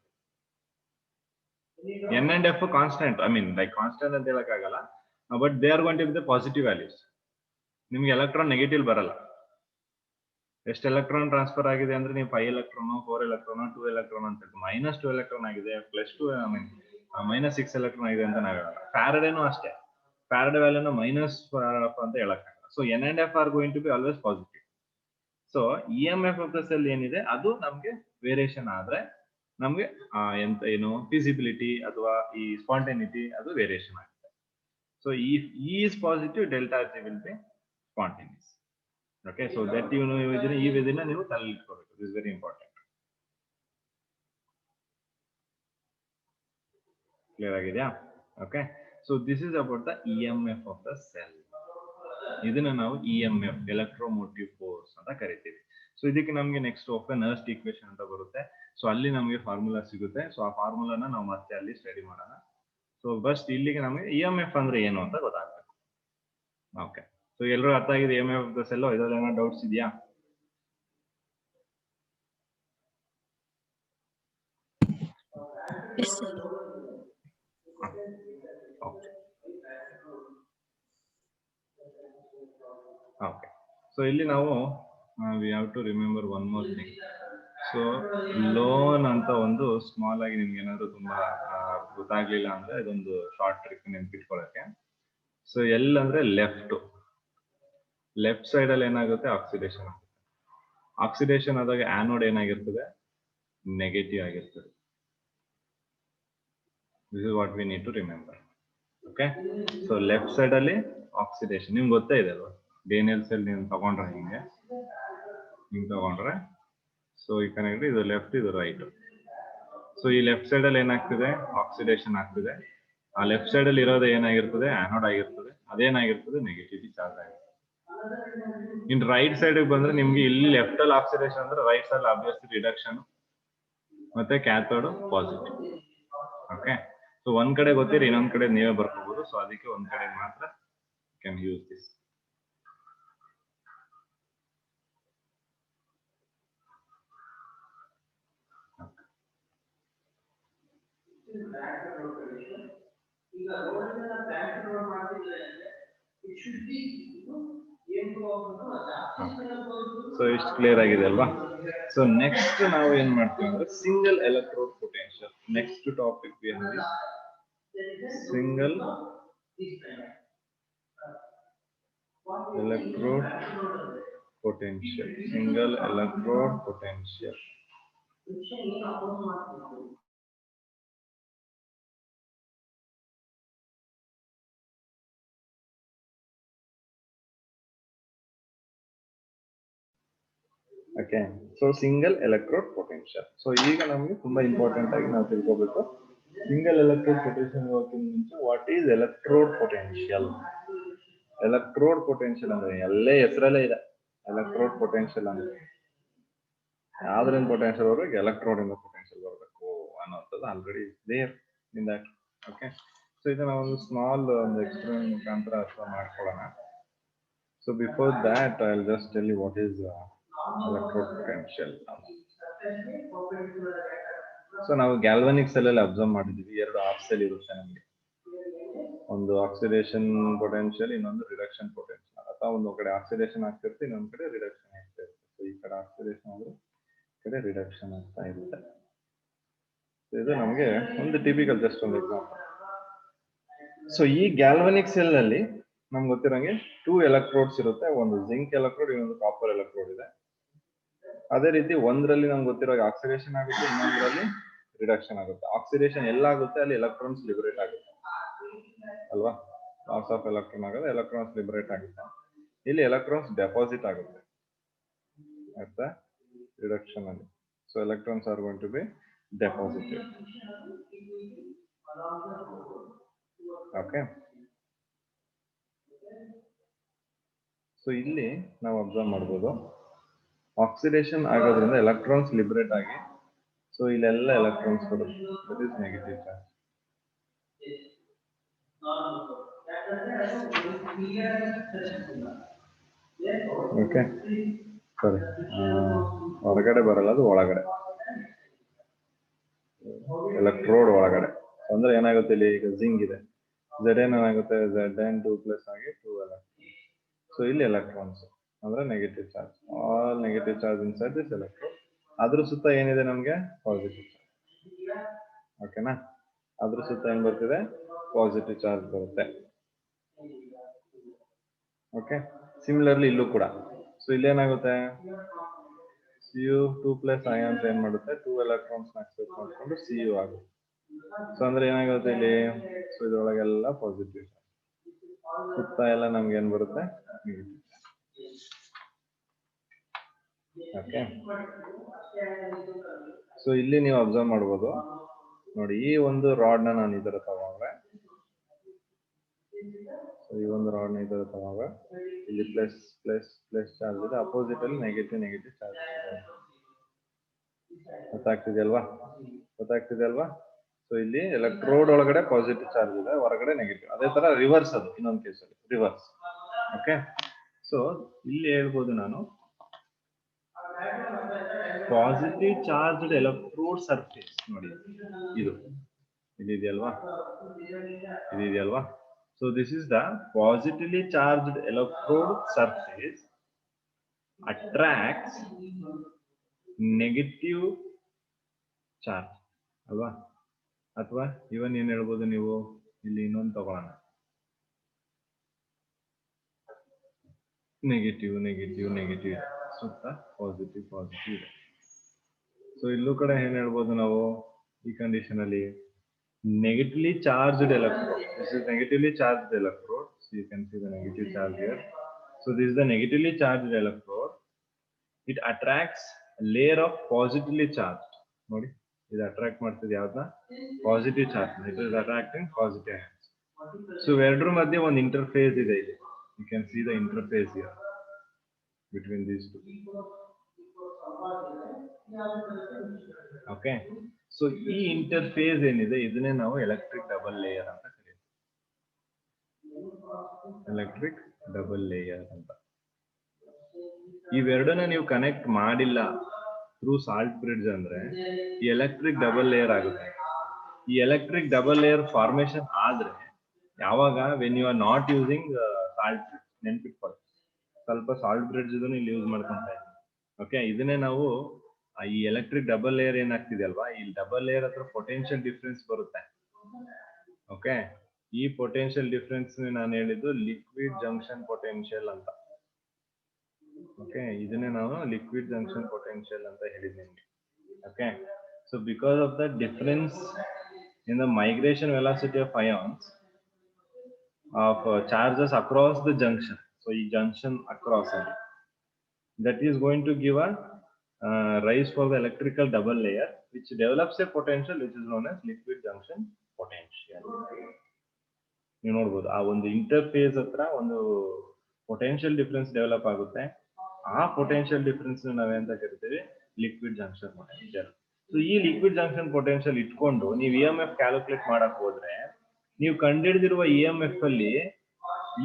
N and F constant, I mean like constant ಅಂತ ಹೇಳಕ್ಕಾಗಲ್ಲ, but they are going to be the positive values. ನಿಮ್ಗೆ electron negative ಬರಲ್ಲ. ಎಷ್ಟು ಎಲೆಕ್ಟ್ರಾನ್ ಟ್ರಾನ್ಸ್ಫರ್ ಆಗಿದೆ ಅಂದ್ರೆ ನೀವು 5 ಎಲೆಕ್ಟ್ರಾನ್, 4 ಎಲೆಕ್ಟ್ರಾನ್, 2 ಎಲೆಕ್ಟ್ರಾನ್ ಅಂತ, -2 ಎಲೆಕ್ಟ್ರಾನ್ ಆಗಿದೆ, +2, ಐ ಮೀನ್ -6 ಎಲೆಕ್ಟ್ರಾನ್ ಆಗಿದೆ ಅಂತ ನಾವು ಹೇಳಲ್ಲ. ಫ್ಯಾರಡೇನೂ ಅಷ್ಟೇ, ಫ್ಯಾರಡೆ ವ್ಯಾಲ್ಯೂನ -4 ಅಂತ ಹೇಳಕ್ಕಾಗಲ್ಲ. So N and F are going to be always positive. So EMF of the cell ಏನಿದೆ ಅದು ನಮ್ಗೆ ವೇರಿಯೇಷನ್ ಆದ್ರೆ ನಮ್ಗೆ ಎಂತ ಏನು ಫಿಸಿಬಿಲಿಟಿ ಅಥವಾ ಈ ಸ್ಪಾಂಟೇನಿಟಿ ಅದು ವೇರಿಯೇಷನ್ ಆಗುತ್ತೆ. So if E is positive, delta G will be spontaneous. Okay, so that you know ಈ ವಿಧಿನ ನೀವು ತಲೆಯಲ್ಲಿ ಇಟ್ಕೋಬೇಕು. This is very important. Clear ಆಗಿದೆಯಾ? Okay, so this is about the EMF of the cell. ಇದನ್ನ ನಾವು EMF electromotive force ಅಂತ ಕರಿತೀವಿ. So ಇದಕ್ಕೆ ನಮಗೆ ನೆಕ್ಸ್ಟ್ ಓಪನ್ ನರ್ಸ್ಟ್ ಈಕ್ವೇಶನ್ ಅಂತ ಬರುತ್ತೆ. ಸೊ ಅಲ್ಲಿ ನಮಗೆ ಫಾರ್ಮುಲಾ ಸಿಗುತ್ತೆ. ಸೊ ಆ ಫಾರ್ಮುಲಾನ ನಾವು ಮತ್ತೆ ಅಲ್ಲಿ ಸ್ಟಡಿ ಮಾಡೋಣ. ಸೊ ಫಸ್ಟ್ ಇಲ್ಲಿಗೆ ನಮಗೆ EMF ಅಂದ್ರೆ ಏನು ಅಂತ ಗೊತ್ತಾಗಬೇಕು. ಓಕೆ, ಸೊ ಎಲ್ಲರೂ ಅರ್ಥ ಆಗಿದೆ EMF ಆಫ್ ದ ಸೆಲ್? ಇದರಲ್ಲಿ ಏನೋ ಡೌಟ್ಸ್ ಇದೆಯಾ? ಓಕೆ, ಸೊ ಇಲ್ಲಿ ನಾವು we have to remember one more thing. So lone ಅಂತ ಒಂದು ಸ್ಮಾಲ್ ಆಗಿ ನಿಮ್ಗೆ ಏನಾದ್ರು ತುಂಬಾ ಗೊತ್ತಾಗ್ಲಿಲ್ಲ ಅಂದ್ರೆ ಇದೊಂದು ಶಾರ್ಟ್ ಟ್ರಿಕ್ ನೆನ್ಪಿಟ್ಕೊಳ್ಳಕ್ಕೆ. ಸೊ ಎಲ್ ಅಂದ್ರೆ ಲೆಫ್ಟ್ ಸೈಡ್ ಅಲ್ಲಿ ಏನಾಗುತ್ತೆ? ಆಕ್ಸಿಡೇಷನ್ ಆಗುತ್ತೆ. ಆಕ್ಸಿಡೇಷನ್ ಆದಾಗ ಆನೋಡ್ ಏನಾಗಿರ್ತದೆ? ನೆಗೆಟಿವ್ ಆಗಿರ್ತದೆ. This is what we need to remember. Okay, so left side ಅಲ್ಲಿ ಆಕ್ಸಿಡೇಷನ್ ನಿಮ್ಗೆ ಗೊತ್ತೇ ಇದೆ ಅಲ್ವಾ? ಡೇನಿಯಲ್ ಸೆಲ್ ನೀವು ತಗೊಂಡ್ರೆ ಹಿಂಗೆ ತಗೊಂಡ್ರೆ, ಸೊ ಈ ಕನೆಕ್ಟ್ ಇದು ಲೆಫ್ಟ್, ಇದು ರೈಟ್. ಸೊ ಈ ಲೆಫ್ಟ್ ಸೈಡ್ ಅಲ್ಲಿ ಏನಾಗ್ತಿದೆ? ಆಕ್ಸಿಡೇಷನ್ ಆಗ್ತಿದೆ. ಆ ಲೆಫ್ಟ್ ಸೈಡ್ ಅಲ್ಲಿ ಇರೋದು ಏನಾಗಿರ್ತದೆ? ಆನೋಡ್ ಆಗಿರ್ತದೆ. ಅದೇನಾಗಿರ್ತದೆ? ನೆಗೆಟಿವಿಟಿ ಚಾರ್ಜ್ ಆಗಿರ್ತದೆ. ಇನ್ ರೈಟ್ ಸೈಡ್ ಬಂದ್ರೆ ನಿಮ್ಗೆ ಇಲ್ಲಿ ಲೆಫ್ಟ್ ಅಲ್ಲಿ ಆಕ್ಸಿಡೇಷನ್ ಅಂದ್ರೆ ರೈಟ್ ಸೈಡ್ ಆಬ್ವಿಯಸ್ಲಿ ರಿಡಕ್ಷನ್ ಮತ್ತೆ ಕ್ಯಾಥೋಡ್ ಪಾಸಿಟಿವ್. ಓಕೆ, ಸೊ ಒಂದ್ ಕಡೆ ಗೊತ್ತಿರಿ, ಇನ್ನೊಂದ್ ಕಡೆ ನೀವೇ ಬರ್ಕೋಬಹುದು. ಸೊ ಅದಕ್ಕೆ ಒಂದ್ ಕಡೆ ಮಾತ್ರ ಕ್ಯಾನ್ ಯೂಸ್ ದಿಸ್. ಸೊ ಇಷ್ಟು ಕ್ಲಿಯರ್ ಆಗಿದೆ ಅಲ್ವಾ? ಸೊ ನೆಕ್ಸ್ಟ್ ನಾವು ಏನ್ ಮಾಡ್ತೀವಿ ಅಂದ್ರೆ single electrode potential. Next topic single electrode potential. Single electrode potential. Okay, so single electrode potential. So ಈಗ ನಮಗೆ ತುಂಬಾ ಇಂಪಾರ್ಟೆಂಟ್ ಆಗಿ ನಾವು ತಿಳ್ಕೋಬೇಕು ಸಿಂಗಲ್ ಎಲೆಕ್ಟ್ರೋಡ್ ಪೊಟೆನ್ಷಿಯಲ್ ಮುಂಚೆ what is electrode potential. Electrode potential ಅಂದ್ರೆ ಎಲ್ಲೇ ಹೆಸರಲ್ಲೇ ಇದೆ ಎಲೆಕ್ಟ್ರೋಡ್ ಪೊಟೆನ್ಷಿಯಲ್ ಅಂದ್ರೆ ಯಾವ್ದ್ರಿಂದ ಪೊಟೆನ್ಷಿಯಲ್ ಬರ್ಬೇಕು? ಎಲೆಕ್ಟ್ರೋಡ್ ಇಂದ ಪೊಟೆನ್ಷಿಯಲ್ ಬರಬೇಕು ಅನ್ನೋದು already there in that. Okay, so ಇದನ್ನ ಒಂದು ಸ್ಮಾಲ್ ಒಂದು ಎಕ್ಸ್ಪೆರಿಮೆಂಟ್ ಮುಖಾಂತರ ಅರ್ಥ ಮಾಡ್ಕೊಳ್ಳೋಣ. So before that I'll just tell you what is electrode potential. So ನಾವು ಗ್ಯಾಲ್ವಾನಿಕ್ ಸೆಲ್ ಅಲ್ಲಿ ಅಬ್ಸರ್ವ್ ಮಾಡಿದೀವಿ, ಎರಡು ಹಾಫ್ ಸೆಲ್ ಇರುತ್ತೆ ನಮಗೆ. ಒಂದು ಆಕ್ಸಿಡೇಷನ್ ಪೊಟೆನ್ಷಿಯಲ್, ಇನ್ನೊಂದು ರಿಡಕ್ಷನ್ ಪೊಟೆನ್ಷಿಯಲ್. ಅಥವಾ ಒಂದು ಕಡೆ ಆಕ್ಸಿಡೇಷನ್ ಆಗ್ತಿರುತ್ತೆ, ಇನ್ನೊಂದು ಕಡೆ ರಿಡಕ್ಷನ್ ಆಗ್ತಾ ಇರುತ್ತೆ. ಸೊ ಈ ಕಡೆ ಆಕ್ಸಿಡೇಷನ್ ಆದ್ರೆ ಈ ಕಡೆ ರಿಡಕ್ಷನ್ ಆಗ್ತಾ ಇರುತ್ತೆ. ಇದು ನಮಗೆ ಒಂದು ಟಿಪಿಕಲ್ ಜಸ್ಟ್ ಒಂದು ಎಕ್ಸಾಂಪಲ್. ಸೊ ಈ ಗ್ಯಾಲ್ವಾನಿಕ್ ಸೆಲ್ ನಲ್ಲಿ ನಮ್ಗೆ ಗೊತ್ತಿರೋಂಗೆ 2 ಎಲೆಕ್ಟ್ರೋಡ್ಸ್ ಇರುತ್ತೆ. ಒಂದು ಜಿಂಕ್ ಎಲೆಕ್ಟ್ರೋಡ್, ಇನ್ನೊಂದು ಕಾಪರ್ ಎಲೆಕ್ಟ್ರೋಡ್ ಇದೆ. ಅದೇ ರೀತಿ ಒಂದರಲ್ಲಿ ನಮ್ಗೆ ಗೊತ್ತಿರೋ ಆಕ್ಸಿಡೇಷನ್ ಆಗುತ್ತೆ, ಇನ್ನೊಂದರಲ್ಲಿ ರಿಡಕ್ಷನ್ ಆಗುತ್ತೆ. ಆಕ್ಸಿಡೇಷನ್ ಎಲ್ಲಾಗುತ್ತೆ ಅಲ್ಲಿ ಎಲೆಕ್ಟ್ರಾನ್ಸ್ ಲಿಬರೇಟ್ ಆಗುತ್ತೆ ಅಲ್ವಾ? ಲಾಸ್ ಆಫ್ ಎಲೆಕ್ಟ್ರಾನ್ ಆಗುತ್ತೆ, ಎಲೆಕ್ಟ್ರಾನ್ಸ್ ಲಿಬರೇಟ್ ಆಗುತ್ತೆ. ಇಲ್ಲಿ ಎಲೆಕ್ಟ್ರಾನ್ಸ್ ಡೆಪಾಸಿಟ್ ಆಗುತ್ತೆ at the reduction ಅಲ್ಲಿ. So electrons are going to be deposited. Okay, so ಇಲ್ಲಿ ನಾವು ಅಬ್ಸರ್ವ್ ಮಾಡಬಹುದು ಆಕ್ಸಿಡೇಷನ್ ಆಗೋದ್ರಿಂದ ಎಲೆಕ್ಟ್ರಾನ್ಸ್ ಲಿಬರೇಟ್ ಆಗಿ, ಸೊ ಇಲ್ಲೆಲ್ಲ ಎಲೆಕ್ಟ್ರಾನ್ಸ್ ಬರುತ್ತೆ. That is negative charge. Okay, ಸರಿ, ಹೊರಗಡೆ ಬರಲ್ಲ, ಅದು ಒಳಗಡೆ ಎಲೆಕ್ಟ್ರೋಡ್ ಒಳಗಡೆ. ಅಂದ್ರೆ ಏನಾಗುತ್ತೆ ಇಲ್ಲಿ ಈಗ ಜಿಂಕ್ ಇದೆ, Z ಏನಾಗುತ್ತೆ Zn2+ ಆಗಿ 2 ಎಲೆಕ್ಟ್ರಾನ್. ಸೊ ಇಲ್ಲಿ ಎಲೆಕ್ಟ್ರಾನ್ಸ್ ಅಂದ್ರೆ negative charge, all negative charge inside this electrode. ಅದ್ರ ಸುತ್ತ ಏನಿದೆ ನಮ್ಗೆ? Positive charge. ಓಕೆನಾ? ಅದ್ರ ಸುತ್ತ ಏನ್ ಬರ್ತಿದೆ? ಪಾಸಿಟಿವ್ ಚಾರ್ಜ್ ಬರುತ್ತೆ. ಓಕೆ, ಸಿಮಿಲರ್ಲಿ ಇಲ್ಲೂ ಕೂಡ. ಸೊ ಇಲ್ಲೇನಾಗುತ್ತೆ? Cu2 plus ions ಏನ್ ಮಾಡುತ್ತೆ 2 electrons accept ಮಾಡ್ಕೊಂಡು Cu ಆಗುತ್ತೆ. ಸೊ ಅಂದ್ರೆ ಏನಾಗುತ್ತೆ ಇಲ್ಲಿ, ಸೊ ಇದ್ರೊಳಗೆಲ್ಲ ಪಾಸಿಟಿವ್, ಸುತ್ತ ಎಲ್ಲ ನಮ್ಗೆ ಏನ್ ಬರುತ್ತೆ ನೆಗೆಟಿವ್. ಓಕೆ, ಸೊ ಇಲ್ಲಿ ನೀವು ಅಬ್ಸರ್ವ್ ಮಾಡ್ಬೋದು ನೋಡಿ, ಈ ಒಂದು ರಾಡ್ ನಾನು ಈ ತರ ತಗೊಂಡ್ರೆ, ಈ ಒಂದು ರಾಡ್ ನ ಈ ತರ ತಗೊಂಡ್ರೆ ಇಲ್ಲಿ ಪ್ಲಸ್ ಪ್ಲಸ್ ಪ್ಲಸ್ ಚಾರ್ಜ್ ಇದೆ, ಅಪೋಸಿಟ್ ಅಲ್ಲಿ ನೆಗೆಟಿವ್ ನೆಗೆಟಿವ್ ಚಾರ್ಜ್ ಇದೆ. ಗೊತ್ತಾಗ್ತಿದೆ ಅಲ್ವಾ? ಸೊ ಇಲ್ಲಿ ಎಲೆಕ್ಟ್ರೋಡ್ ಒಳಗಡೆ ಪಾಸಿಟಿವ್ ಚಾರ್ಜ್ ಇದೆ, ಹೊರಗಡೆ ನೆಗೆಟಿವ್. ಅದೇ ತರ ರಿವರ್ಸ್ ಅದು ಇನ್ನೊಂದು ಕೇಸಲ್ಲಿ ರಿವರ್ಸ್. ಓಕೆ, ಸೊ ಇಲ್ಲಿ ಹೇಳ್ಬೋದು ನಾನು ಪಾಸಿಟಿವ್ ಚಾರ್ಜ್ಡ್ ಎಲೆಕ್ಟ್ರೋಡ್ ಸರ್ಫೇಸ್ ನೋಡಿ, ಇದೆಯಲ್ವಾ. So this is the positively charged electrode surface attracts negative charge ಅಲ್ವಾ? ಅಥವಾ ಇವನ್ ಏನ್ ಹೇಳ್ಬೋದು ನೀವು, ಇಲ್ಲಿ ಇನ್ನೊಂದು ತಗೊಳ್ಳೋಣ, ನೆಗೆಟಿವ್ ನೆಗೆಟಿವ್ ನೆಗೆಟಿವ್ ಸುತ್ತ ಪಾಸಿಟಿವ್ ಪಾಸಿಟಿವ್ ಇದೆ. ಸೊ ಇಲ್ಲೂ ಕಡೆ ಏನ್ ಹೇಳ್ಬೋದು ನಾವು ಈ ಕಂಡೀಷನ್ ಅಲ್ಲಿ, negatively charged electrode. This is negatively charged electrode. So you can see the negative charge here. So this is the negatively charged electrode. It attracts a layer of positively charged. Nodi, it attract ಮಾಡ್ತಿದೆ ಯಾವ್ದನ್ನ, positive charge. It is attracting positive ions. So ಎರಡರ ಮಧ್ಯೆ ಒಂದು interface ಇದೆ ಇಲ್ಲಿ. You can see the interface here between these two. Okay. So ಈ interface ಏನಿದೆ ಇದನ್ನೇ ನಾವು ಎಲೆಕ್ಟ್ರಿಕ್ ಡಬಲ್ ಲೇಯರ್ ಅಂತ ಕರೀತೀವಿ. ಎಲೆಕ್ಟ್ರಿಕ್ ಡಬಲ್ ಲೇಯರ್ ಅಂತ. ಇವೆರಡನ್ನ ನೀವು ಕನೆಕ್ಟ್ ಮಾಡಿಲ್ಲ ಥ್ರೂ ಸಾಲ್ಟ್ ಬ್ರಿಡ್ಜ್ ಅಂದ್ರೆ ಈ ಎಲೆಕ್ಟ್ರಿಕ್ ಡಬಲ್ ಲೇಯರ್ ಆಗುತ್ತೆ. ಈ ಎಲೆಕ್ಟ್ರಿಕ್ ಡಬಲ್ ಲೇಯರ್ ಫಾರ್ಮೇಶನ್ ಆದ್ರೆ ಯಾವಾಗ, when you are not using salt bridge. ನೆನ್ಪಿಟ್ಕೊಳ್ಳಿ, ಸ್ವಲ್ಪ ಸಾಲ್ಟ್ ಬ್ರಿಡ್ಜ್ ಇದನ್ನು ಇಲ್ಲಿ ಯೂಸ್ ಮಾಡ್ಕೊಂತ ಇದ್ದೀವಿ. ಓಕೆ, ಇದನ್ನೇ ನಾವು ಈ ಎಲೆಕ್ಟ್ರಿಕ್ ಡಬಲ್ ಲೇಯರ್ ಏನಾಗ್ತಿದೆ ಅಲ್ವಾ, ಈ ಡಬಲ್ ಲೇಯರ್ ಹತ್ರ ಪೊಟೆನ್ಶಿಯಲ್ ಡಿಫರೆನ್ಸ್ ಬರುತ್ತೆ. ಓಕೆ, ಈ ಪೊಟೆನ್ಶಿಯಲ್ ಡಿಫರೆನ್ಸ್ ನಾನು ಹೇಳಿದ್ದು ಲಿಕ್ವಿಡ್ ಜಂಕ್ಷನ್ ಪೊಟೆನ್ಶಿಯಲ್ ಅಂತ. ಓಕೆ, ಇದನ್ನೇ ನಾವು ಲಿಕ್ವಿಡ್ ಜಂಕ್ಷನ್ ಪೊಟೆನ್ಶಿಯಲ್ ಅಂತ ಹೇಳಿದ್ದೀನಿ. Okay, so because of the difference in the migration velocity of ions of charges across the junction, so ಈ ಜಂಕ್ಷನ್ ಅಕ್ರಾಸ್ ಅಲ್ಲಿ, that is going to give a rise for the electrical double layer which develops a potential which is known as liquid junction potential. ನೀವು ನೋಡಬಹುದು ಆ ಒಂದು interface ಹತ್ರ ಒಂದು potential difference develop ಆಗುತ್ತೆ. ಆ ಪೊಟೆನ್ಶಿಯಲ್ ಡಿಫರೆನ್ಸ್ ನಾವೇಂತ ಕರಿತೀವಿ, ಲಿಕ್ವಿಡ್ ಜಂಕ್ಷನ್ ಪೊಟೆನ್ಶಿಯಲ್. ಸೊ ಈ ಲಿಕ್ವಿಡ್ ಜಂಕ್ಷನ್ ಪೊಟೆನ್ಶಿಯಲ್ ಇಟ್ಕೊಂಡು ನೀವು EMF ಕ್ಯಾಲ್ಕುಲೇಟ್ ಮಾಡಕ್ ಹೋದ್ರೆ, ನೀವು ಕಂಡುಹಿಡಿದಿರುವ EMF ಅಲ್ಲಿ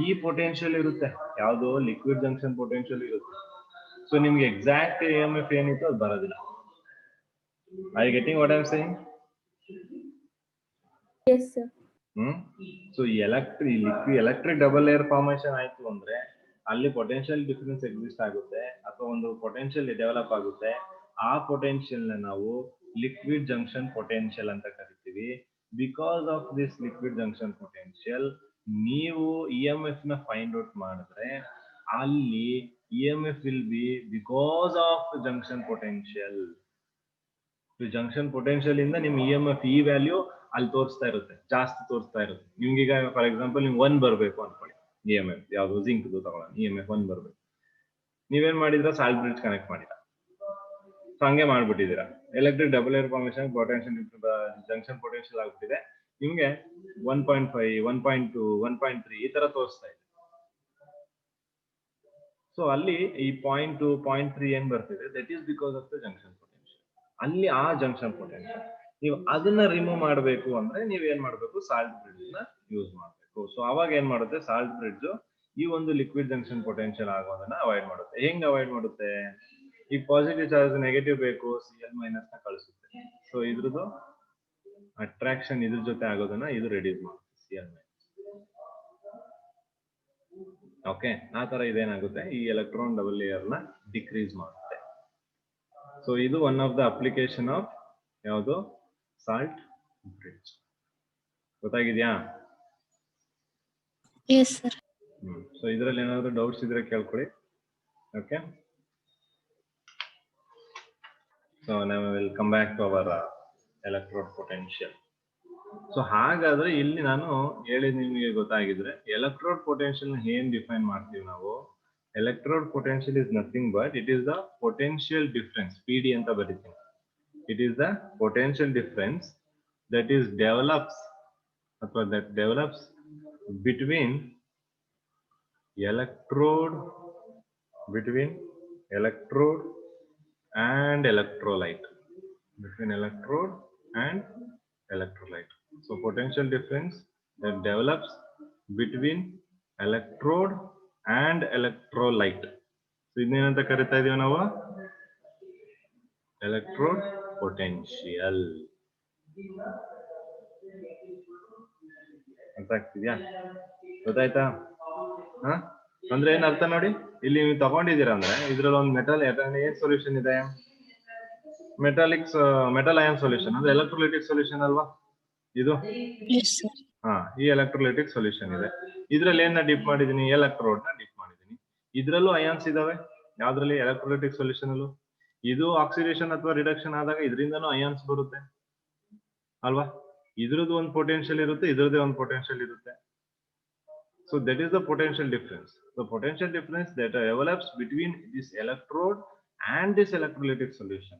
ಈ ಪೊಟೆನ್ಶಿಯಲ್ ಇರುತ್ತೆ, ಯಾವುದು ಲಿಕ್ವಿಡ್ ಜಂಕ್ಷನ್ ಪೊಟೆನ್ಶಿಯಲ್ ಇರುತ್ತೆ. ಸೊ ನಿಮ್ಗೆ ಎಕ್ಸಾಕ್ಟ್ EMF ಏನಿತ್ತು ಅದು ಬರೋದಿಲ್ಲ. Are you getting what I am saying? Yes sir. So electric double layer formation ಆಯ್ತು ಅಂದ್ರೆ ಅಲ್ಲಿ ಪೊಟೆನ್ಶಿಯಲ್ ಡಿಫರೆನ್ಸ್ ಎಕ್ಸಿಸ್ಟ್ ಆಗುತ್ತೆ, ಅಥವಾ ಒಂದು ಪೊಟೆನ್ಶಿಯಲ್ ಡೆವಲಪ್ ಆಗುತ್ತೆ. ಆ ಪೊಟೆನ್ಶಿಯಲ್ ನ ನಾವು ಲಿಕ್ವಿಡ್ ಜಂಕ್ಷನ್ ಪೊಟೆನ್ಶಿಯಲ್ ಅಂತ ಕರಿತೀವಿ. Because of this liquid junction potential ನೀವು EMF ನ ಫೈಂಡ್ ಔಟ್ ಮಾಡಿದ್ರೆ ಅಲ್ಲಿ EMF will be because of junction potential. Junction potential ಇಂದ ನಿಮ್ EMF ಈ ವ್ಯಾಲ್ಯೂ ಅಲ್ಲಿ ತೋರಿಸ್ತಾ ಇರುತ್ತೆ, ಜಾಸ್ತಿ ತೋರಿಸ್ತಾ ಇರುತ್ತೆ. ನಿಮ್ಗೀಗ ಫಾರ್ ಎಕ್ಸಾಂಪಲ್ ನಿಮ್ಗೆ 1 ಬರ್ಬೇಕು ಅನ್ಕೊಳ್ಳಿ, EMF ಯಾವ್ದು ಜಿಂಕ್ ತಗೊಳ್ಳೋಣ, EMF 1 ಬರ್ಬೇಕು. ನೀವೇನ್ ಮಾಡಿದ್ರ, ಸಾಲ್ಟ್ ಬ್ರಿಡ್ಜ್ ಕನೆಕ್ಟ್ ಮಾಡಿದ್ರ, ಸೊ ಹಂಗೆ ಮಾಡ್ಬಿಟ್ಟಿದ್ದೀರಾ. Electric double layer formation potential junction potential ಆಗ್ಬಿಟ್ಟಿದೆ. ನಿಮ್ಗೆ 1.5, 1.2, 1.3 ಈ ತರ ತೋರಿಸ್ತಾ ಇದೆ. ಸೊ ಅಲ್ಲಿ ಈ 0.2, 0.3 ಏನ್ ಬರ್ತಿದೆ, that is because of the junction potential. ಅಲ್ಲಿ ಆ ಜಂಕ್ಷನ್ ಪೊಟೆನ್ಶಿಯಲ್ ನೀವು ಅದನ್ನ ರಿಮೂವ್ ಮಾಡಬೇಕು ಅಂದ್ರೆ ನೀವ್ ಏನ್ ಮಾಡ್ಬೇಕು, ಸಾಲ್ಟ್ ಬ್ರಿಡ್ಜ್ ನ ಯೂಸ್ ಮಾಡ್ಬೇಕು. ಸೊ ಅವಾಗ ಏನ್ ಮಾಡುತ್ತೆ, ಸಾಲ್ಟ್ ಬ್ರಿಡ್ಜ್ ಈ ಒಂದು ಲಿಕ್ವಿಡ್ ಜಂಕ್ಷನ್ ಪೊಟೆನ್ಶಿಯಲ್ ಆಗೋದನ್ನ ಅವಾಯ್ಡ್ ಮಾಡುತ್ತೆ. ಹೆಂಗ್ ಅವಾಯ್ಡ್ ಮಾಡುತ್ತೆ, ಈ ಪಾಸಿಟಿವ್ ಚಾರ್ಜ್ ನೆಗೆಟಿವ್ ಬೇಕು, Cl- ನ ಕಳಿಸುತ್ತೆ. ಸೊ ಇದ್ರದ್ದು ಅಟ್ರಾಕ್ಷನ್ ಇದ್ರ ಜೊತೆ ಆಗೋದನ್ನ ಇದು ರೆಡ್ಯೂಸ್ ಮಾಡುತ್ತೆ, Cl-. ಓಕೆ, ಆ ತರ ಇದೇನಾಗುತ್ತೆ, ಈ ಎಲೆಕ್ಟ್ರಾನ್ ಡಬಲ್ ಲೇಯರ್ ನ ಡಿಕ್ರೀಸ್ ಮಾಡುತ್ತೆ. ಸೊ ಇದು one of the application of ಯಾವುದು, ಸಾಲ್ಟ್ ಬ್ರಿಡ್ಜ್. ಗೊತ್ತಾಗಿದ್ಯಾ? Yes sir. ಸೊ ಇದ್ರಲ್ಲಿ ಏನಾದ್ರು ಡೌಟ್ಸ್ ಇದ್ರೆ ಕೇಳ್ಕೊಳ್ಳಿ. Okay, So now we will come back to our electrode potential. So ಹಾಗಾದ್ರೆ ಇಲ್ಲಿ ನಾನು ಹೇಳಿದ ನಿಮಗೆ ಗೊತ್ತಾಗಿದ್ರೆ ಎಲೆಕ್ಟ್ರೋಡ್ ಪೊಟೆನ್ಷಿಯಲ್ ನ ಏನ್ ಡಿಫೈನ್ ಮಾಡ್ತೀವಿ ನಾವು. Electrode potential is nothing but it is the potential difference, PD ಅಂತ ಬರೀತೀನಿ. It is the potential difference that is develops between electrode and electrolyte. So potential difference that develops between electrode and electrolyte. So ಇದನ್ನೇನಂತ ಕರಿತಾ ಇದೀವಿ ನಾವು? Electrode potential. ಅರ್ಥ ಆಗ್ತಿದ್ಯಾ? ಗೊತ್ತಾಯ್ತಾ? ಅಂದ್ರೆ ಏನ್ ಅರ್ಥ ನೋಡಿ, ಇಲ್ಲಿ ನೀವು ತಗೊಂಡಿದ್ದೀರಾ ಅಂದ್ರೆ ಇದ್ರಲ್ಲಿ ಒಂದು ಮೆಟಲ್ ಏನ್ ಸೊಲ್ಯೂಷನ್ ಇದೆ? ಮೆಟಲ್ ಅಯಾನ್ ಸೊಲ್ಯೂಷನ್ ಅಂದ್ರೆ ಎಲೆಕ್ಟ್ರೋಲೈಟಿಕ್ ಸೊಲ್ಯೂಷನ್ ಅಲ್ವಾ ಇದು? ಈ ಎಲೆಕ್ಟ್ರೋಲೈಟಿಕ್ ಸೊಲ್ಯೂಷನ್ ಇದೆ. ಇದ್ರಲ್ಲಿ ಏನ ಡಿಪ್ ಮಾಡಿದೀನಿ? ಎಲೆಕ್ಟ್ರೋಡ್ ನ ಡಿಪ್ ಮಾಡಿದೀನಿ. ಇದ್ರಲ್ಲೂ ಅಯಾನ್ಸ್ ಇದಾವೆ. ಯಾವ್ದ್ರಲ್ಲಿ? ಎಲೆಕ್ಟ್ರೋಲೈಟಿಕ್ ಸೊಲ್ಯೂಷನ್ ಅಲ್ಲೂ. ಇದು ಆಕ್ಸಿಡೇಷನ್ ಅಥವಾ ರಿಡಕ್ಷನ್ ಆದಾಗ ಇದರಿಂದನೂ ಅಯಾನ್ಸ್ ಬರುತ್ತೆ ಅಲ್ವಾ? ಇದ್ರದ್ದು ಒಂದು ಪೊಟೆನ್ಷಿಯಲ್ ಇರುತ್ತೆ, ಇದ್ರದ್ದೇ ಒಂದು ಪೊಟೆನ್ಷಿಯಲ್ ಇರುತ್ತೆ. So that is the potential difference. The potential difference that develops between this electrode and this electrolytic solution,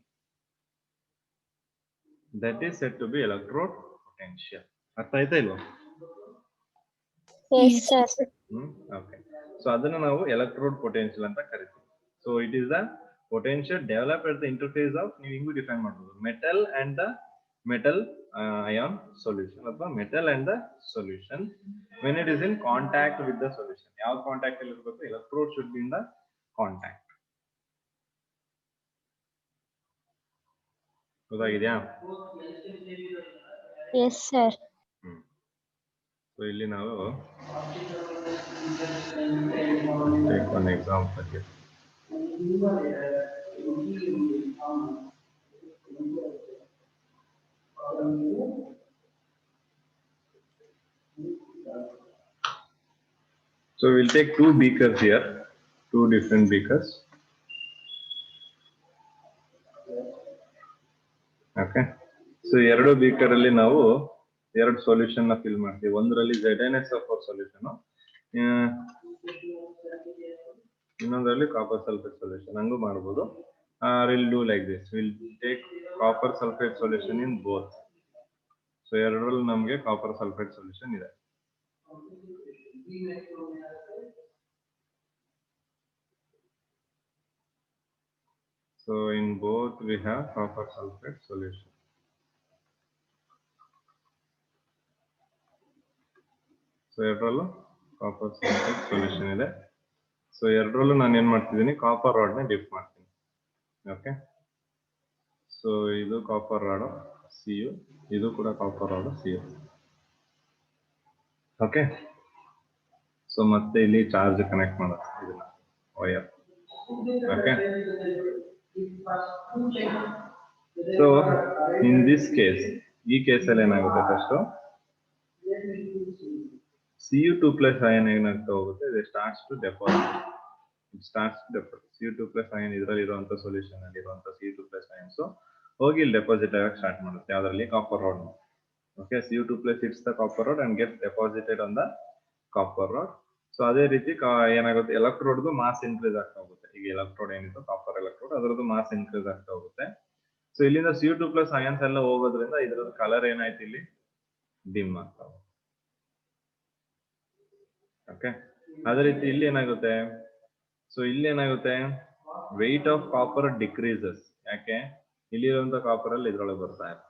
that is said to be electrode potential. ಅರ್ಥ ಆಯ್ತಾ ಇಲ್ವಾ? Yes, sir. Okay. So ಅದನ್ನ ನಾವು electrode potential ಅಂತ ಕರಿತೀವಿ. So it is the potential developed at the interface of, ನೀವು ಹಿಂಗೂ define ಮಾಡಬಹುದು, metal and the metal ion solution ಅಥವಾ metal and the solution when it is in contact with the solution. ಯಾವ contact ಅಲ್ಲಿ ಇರಬೇಕು? electrode should be in the contact. ಗೊತ್ತಾಗಿದ್ಯಾ? Yes, sir. So ಇಲ್ಲಿ ನಾವು take one example here. So we'll take two beakers here, two different beakers. Okay. So ಎರಡು beaker ಅಲ್ಲಿ ನಾವು ಎರಡು solution ನ ಫಿಲ್ ಮಾಡ್ತೀವಿ. ಒಂದರಲ್ಲಿ ZnSO4 ಸೊಲ್ಯೂಷನ್, ಇನ್ನೊಂದರಲ್ಲಿ ಕಾಪರ್ ಸಲ್ಫೇಟ್ ಸೊಲ್ಯೂಷನ್. ಹಂಗೂ ಮಾಡಬಹುದು. We'll do like this. We'll take copper sulfate solution in both. So ಎರಡರಲ್ಲಿ ನಮಗೆ ಕಾಪರ್ ಸಲ್ಫೇಟ್ ಸೊಲ್ಯೂಷನ್ ಇದೆ. So in both we have copper sulfate solution. So ಎರಡರಲ್ಲೂ ಕಾಪರ್ ಸಲ್ಫೇಟ್ ಸೊಲ್ಯೂಷನ್ ಇದೆ. So ಎರಡರಲ್ಲೂ ನಾನು ಏನ್ ಮಾಡ್ತಿದ್ದೀನಿ? ಕಾಪರ್ ರಾಡ್ ನ ಡಿಪ್ ಮಾಡ್ತೀನಿ. ಓಕೆ. ಸೊ ಇದು ಕಾಪರ್ ರಾಡ್ Cu, ಇದು ಕೂಡ copper rod Cu. Okay. So ಮತ್ತೆ ಇಲ್ಲಿ ಚಾರ್ಜ್ ಕನೆಕ್ಟ್ ಮಾಡೋದು ಇದನ್ನ wire. Okay. So in this case, ಈ ಕೇಸಲ್ಲಿ ಏನಾಗುತ್ತೆ? ಫಸ್ಟ್ Cu2 plus ion ಏನಾಗ್ತಾ ಹೋಗುತ್ತೆ? It starts to deposit. Cu2 plus ion ಇದರಲ್ಲಿ ಇರುವಂತ ಸೊಲ್ಯೂಷನ್ ಅಲ್ಲಿ ಇರುವಂತ Cu2 plus ion ಸೊ ಹೋಗಿ ಇಲ್ಲಿ ಡೆಪಾಸಿಟ್ ಆಗಕ್ಕೆ ಸ್ಟಾರ್ಟ್ ಮಾಡುತ್ತೆ. ಯಾವ್ದ್ರಲ್ಲಿ? Copper rod. Okay. Cu2 plus hits the copper rod and gets deposited on the copper rod. So ಅದೇ ರೀತಿ ಏನಾಗುತ್ತೆ? ಎಲೆಕ್ಟ್ರೋಡ್ದು ಮಾಸ್ ಇನ್ಕ್ರೀಸ್ ಆಗ್ತಾ ಹೋಗುತ್ತೆ. ಈಗ ಎಲೆಕ್ಟ್ರೋಡ್ ಏನಿತ್ತು ಕಾಪರ್ ಎಲೆಕ್ಟ್ರೋಡ್, ಅದರದ್ದು ಮಾಸ್ ಇನ್ಕ್ರೀಸ್ ಆಗ್ತಾ ಹೋಗುತ್ತೆ. ಸೊ ಇಲ್ಲಿಂದ Cu2 plus ions ಎಲ್ಲ ಹೋಗೋದ್ರಿಂದ ಇದರದ ಕಲರ್ ಏನಾಯ್ತು? ಇಲ್ಲಿ ಡಿಮ್ ಆಗ್ತಾ ಹೋಗುತ್ತೆ. ಓಕೆ. ಅದೇ ರೀತಿ ಇಲ್ಲಿ ಏನಾಗುತ್ತೆ? ಸೊ ಇಲ್ಲಿ ಏನಾಗುತ್ತೆ? Weight of copper decreases. ಯಾಕೆ? ಇಲ್ಲಿರುವಂತ ಕಾಪರ್ ಅಲ್ಲಿ ಇದ್ರೊಳಗೆ ಬರ್ತಾ ಇದೆ.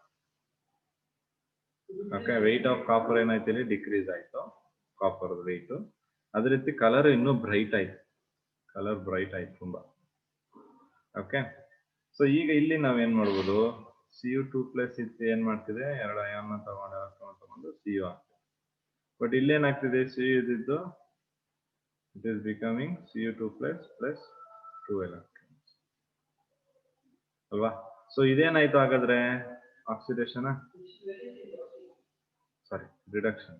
ಓಕೆ. ವೆಯ್ಟ್ ಆಫ್ ಕಾಪರ್ ಏನಾಯ್ತು? ಇಲ್ಲಿ ಡಿಕ್ರೀಸ್ ಆಯ್ತು ಕಾಪರ್ ವೆಯ್ಟ್. ಅದೇ ರೀತಿ ಕಲರ್ ಇನ್ನೂ ಬ್ರೈಟ್ ಆಯ್ತು. ತುಂಬಾ. ಓಕೆ. ಸೊ ಈಗ ಇಲ್ಲಿ ನಾವೇನ್ ಮಾಡ್ಬೋದು? Cu2 ಪ್ಲಸ್ ಇತ್ತು ಏನ್ ಮಾಡ್ತಿದೆ? ಎರಡು ಅಯಾನ್ ತಗೊಂಡು Cu ಆಗ್ತದೆ. ಬಟ್ ಇಲ್ಲೇನಾಗ್ತಿದೆ? Cu ಇದ್ದಿದ್ದು it is becoming Cu2 plus 2 electrons ಅಲ್ವಾ? ಸೊ ಇದೇನಾಯ್ತು ಹಾಗಾದ್ರೆ? ಆಕ್ಸಿಡೇಷನ್, ಸಾರಿ ರಿಡಕ್ಷನ್.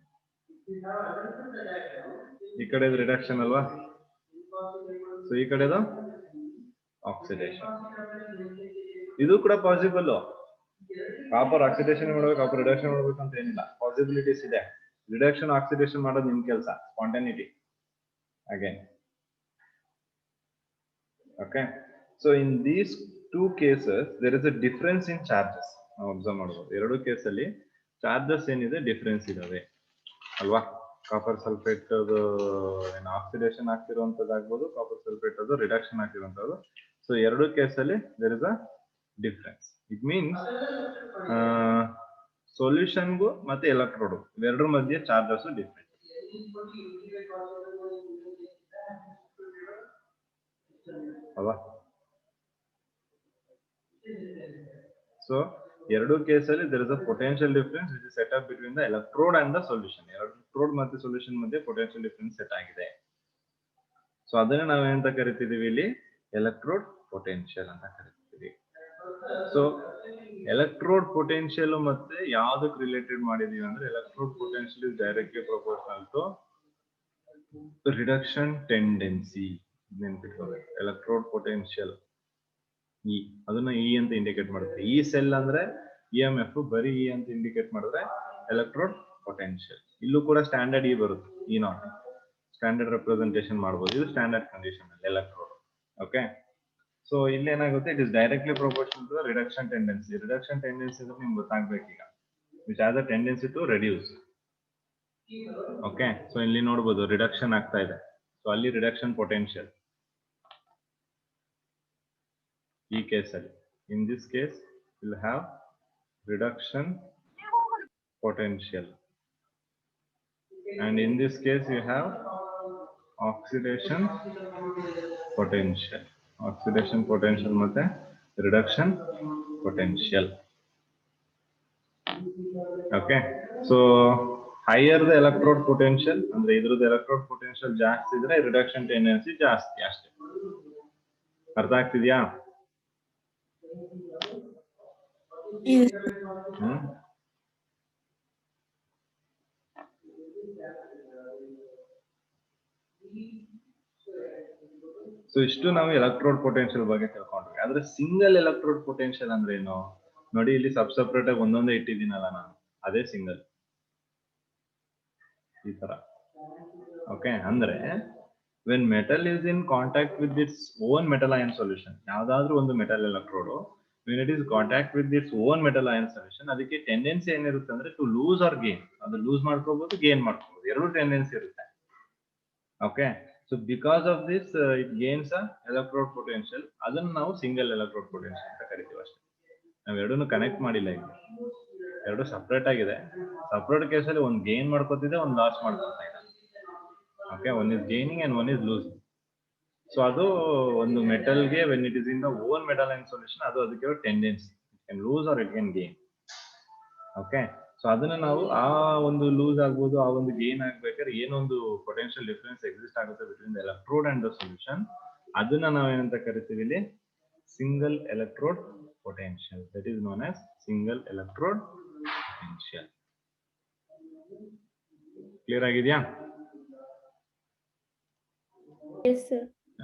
ಈ ಕಡೆದು ರಿಡಕ್ಷನ್ ಅಲ್ವಾ? ಸೊ ಈ ಕಡೆದು ಆಕ್ಸಿಡೇಷನ್. ಇದು ಕೂಡ ಪಾಸಿಬಲ್. ಕಾಪರ್ ಆಕ್ಸಿಡೇಷನ್ ಮಾಡ್ಬೇಕು, ಕಾಪರ್ ರಿಡಕ್ಷನ್ ಮಾಡ್ಬೇಕು ಅಂತ ಏನಿಲ್ಲ, ಪಾಸಿಬಿಲಿಟೀಸ್ ಇದೆ. ರಿಡಕ್ಷನ್ ಆಕ್ಸಿಡೇಷನ್ ಮಾಡೋದು ನಿಮ್ ಕೆಲಸ, spontaneity again. Okay, so in these two cases there is a difference in charges. ನಾವು ಅಬ್ಸರ್ವ್ ಮಾಡಬಹುದು, ಎರಡು ಕೇಸಲ್ಲಿ ಚಾರ್ಜಸ್ ಏನಿದೆ ಡಿಫರೆನ್ಸ್ ಇದಾವೆ ಅಲ್ವಾ. ಕಾಪರ್ ಸಲ್ಫೇಟ್ ಅದು ಏನು ಆಕ್ಸಿಡೇಷನ್ ಆಗ್ತಿರುವಂತದ್ದಾಗ್ಬೋದು, ಕಾಪರ್ ಸಲ್ಫೇಟ್ ಅದು ರಿಡಕ್ಷನ್ ಆಗ್ತಿರುವಂತದ್ದು. ಸೊ ಎರಡು ಕೇಸಲ್ಲಿ there is a difference. It means ಸೊಲ್ಯೂಷನ್ಗೂ ಮತ್ತೆ ಎಲೆಕ್ಟ್ರೋಡ್ ಇವೆರಡರ ಮಧ್ಯೆ ಚಾರ್ಜಸ್ ಡಿಫರೆಂಟ್. ಅಲ್ವಾ. ಸೊ ಎರಡು ಕೇಸಲ್ಲಿ there is a potential difference which is set up between the electrode and the solution. Electrode ಮತ್ತೆ ಸೊಲ್ಯೂಷನ್ ಮಧ್ಯೆ ಪೊಟೆನ್ಶಿಯಲ್ ಡಿಫರೆನ್ಸ್ ಸೆಟ್ ಆಗಿದೆ. ಸೊ ಅದನ್ನ ನಾವು ಏನಂತ ಕರಿತಿದೀವಿ ಇಲ್ಲಿ, ಎಲೆಕ್ಟ್ರೋಡ್ ಪೊಟೆನ್ಶಿಯಲ್ ಅಂತ ಕರಿತೀವಿ. ಸೊ ಎಲೆಕ್ಟ್ರೋಡ್ ಪೊಟೆನ್ಶಿಯಲ್ ಮತ್ತೆ ಯಾವ್ದಕ್ಕೆ ರಿಲೇಟೆಡ್ ಮಾಡಿದೀವಿ ಅಂದ್ರೆ, electrode potential is directly proportional to reduction tendency. ನೆನ್ಪಿಟ್ಕೋಬೇಕು, ಎಲೆಕ್ಟ್ರೋಡ್ ಪೊಟೆನ್ಶಿಯಲ್ ಇ ಅದನ್ನ ಇ ಅಂತ ಇಂಡಿಕೇಟ್ ಮಾಡುತ್ತೆ. ಈ ಸೆಲ್ ಅಂದ್ರೆ EMF, ಬರೀ ಇ ಅಂತ ಇಂಡಿಕೇಟ್ ಮಾಡಿದ್ರೆ ಎಲೆಕ್ಟ್ರೋಡ್ ಪೊಟೆನ್ಶಿಯಲ್. ಇಲ್ಲೂ ಕೂಡ ಸ್ಟ್ಯಾಂಡರ್ಡ್ ಇ ಬರುತ್ತೆ, ಇ ನಾಟ್ ಸ್ಟ್ಯಾಂಡರ್ಡ್ ರೆಪ್ರೆಸೆಂಟೇಷನ್ ಮಾಡಬಹುದು. ಇದು ಸ್ಟ್ಯಾಂಡರ್ಡ್ ಕಂಡೀಷನ್ ಅಲ್ಲಿ ಎಲೆಕ್ಟ್ರೋಡ್. ಓಕೆ, ಸೊ ಇಲ್ಲಿ ಏನಾಗುತ್ತೆ, it is directly proportional to reduction tendency. Reduction tendency ಅಂದ್ರೆ ನಿಮ್ಗೆ ಗೊತ್ತಾಗ್ಬೇಕು ಈಗ, which has a tendency to reduce. Okay, so ಇಲ್ಲಿ ನೋಡಬಹುದು ರಿಡಕ್ಷನ್ ಆಗ್ತಾ ಇದೆ, ಸೊ ಅಲ್ಲಿ ರಿಡಕ್ಷನ್ ಪೊಟೆನ್ಶಿಯಲ್ ಈ ಕೇಸಲ್ಲಿ. In this case will have reduction potential, and in this case you have oxidation potential. Oxidation potential ಮತ್ತೆ reduction potential. Okay, so higher the electrode potential ಅಂದ್ರೆ ಇದ್ರದ್ದು electrode potential ಜಾಸ್ತಿ ಇದ್ರೆ reduction tendency ಜಾಸ್ತಿ ಅಷ್ಟೇ. ಅರ್ಥ ಆಗ್ತಿದ್ಯಾ? ಸೊ ಇಷ್ಟು ನಾವು ಎಲೆಕ್ಟ್ರೋಡ್ ಪೊಟೆನ್ಶಿಯಲ್ ಬಗ್ಗೆ ತಿಳ್ಕೊಂಡ್ವಿ. ಆದ್ರೆ ಸಿಂಗಲ್ ಎಲೆಕ್ಟ್ರೋಡ್ ಪೊಟೆನ್ಶಿಯಲ್ ಅಂದ್ರೆ ಏನು ನೋಡಿ, ಇಲ್ಲಿ ಸಬ್ಸೆಪರೇಟ್ ಆಗಿ ಒಂದೊಂದೇ ಇಟ್ಟಿದ್ದೀನಲ್ಲ ನಾನು, ಅದೇ ಸಿಂಗಲ್ ಈ ತರ. ಓಕೆ, ಅಂದ್ರೆ when metal is in contact with its own metal ion solution, ಯಾವ್ದಾದ್ರು ಒಂದು metal electrode when it is contact with its own metal ion solution, ಅದಕ್ಕೆ ಟೆಂಡೆನ್ಸಿ ಏನಿರುತ್ತೆ ಅಂದ್ರೆ ಟು ಲೂಸ್ ಆರ್ ಗೇನ್. ಅದು ಲೂಸ್ ಮಾಡ್ಕೋಬಹುದು, ಗೇನ್ ಮಾಡ್ಕೋಬಹುದು, ಎರಡು ಟೆಂಡೆನ್ಸಿ ಇರುತ್ತೆ. Okay, so because of this it gains a electrode potential. ಅದನ್ನ ನಾವು ಸಿಂಗಲ್ ಎಲೆಕ್ಟ್ರೋಡ್ ಪೊಟೆನ್ಶಿಯಲ್ ಅಂತ ಕರಿತೀವಿ ಅಷ್ಟೇ. ನಾವು ಎರಡನ್ನು ಕನೆಕ್ಟ್ ಮಾಡಿಲ್ಲ, ಈಗ ಎರಡು ಸಪರೇಟ್ ಆಗಿದೆ. ಸಪರೇಟ್ ಕೇಸಲ್ಲಿ ಒಂದು ಗೇನ್ ಮಾಡ್ಕೋತಿದೆ, ಒಂದು ಲಾಸ್ ಮಾಡ್ಕೊತಾ ಇದೆ. Okay, one is gaining and one is losing. So ಅದು ಒಂದು ಮೆಟಲ್ಗೆ when it is in the own metal and solution, ಅದು ಅದಕ್ಕೆ tendency, it can lose or it can gain. Okay, so ಅದನ್ನ ನಾವು ಆ ಒಂದು ಲೂಸ್ ಆಗ್ಬೋದು, ಆ ಒಂದು ಗೇನ್ ಆಗ್ಬೇಕಾದ್ರೆ ಏನೊಂದು ಪೊಟೆನ್ಶಿಯಲ್ ಡಿಫರೆನ್ಸ್ ಎಕ್ಸಿಸ್ಟ್ ಆಗುತ್ತೆ between the electrode and the solution, ಅದನ್ನ ನಾವು ಏನಂತ ಕರಿತೀವಿ ಇಲ್ಲಿ, single electrode potential. That is known as single electrode potential. Clear ಆಗಿದೆಯಾ?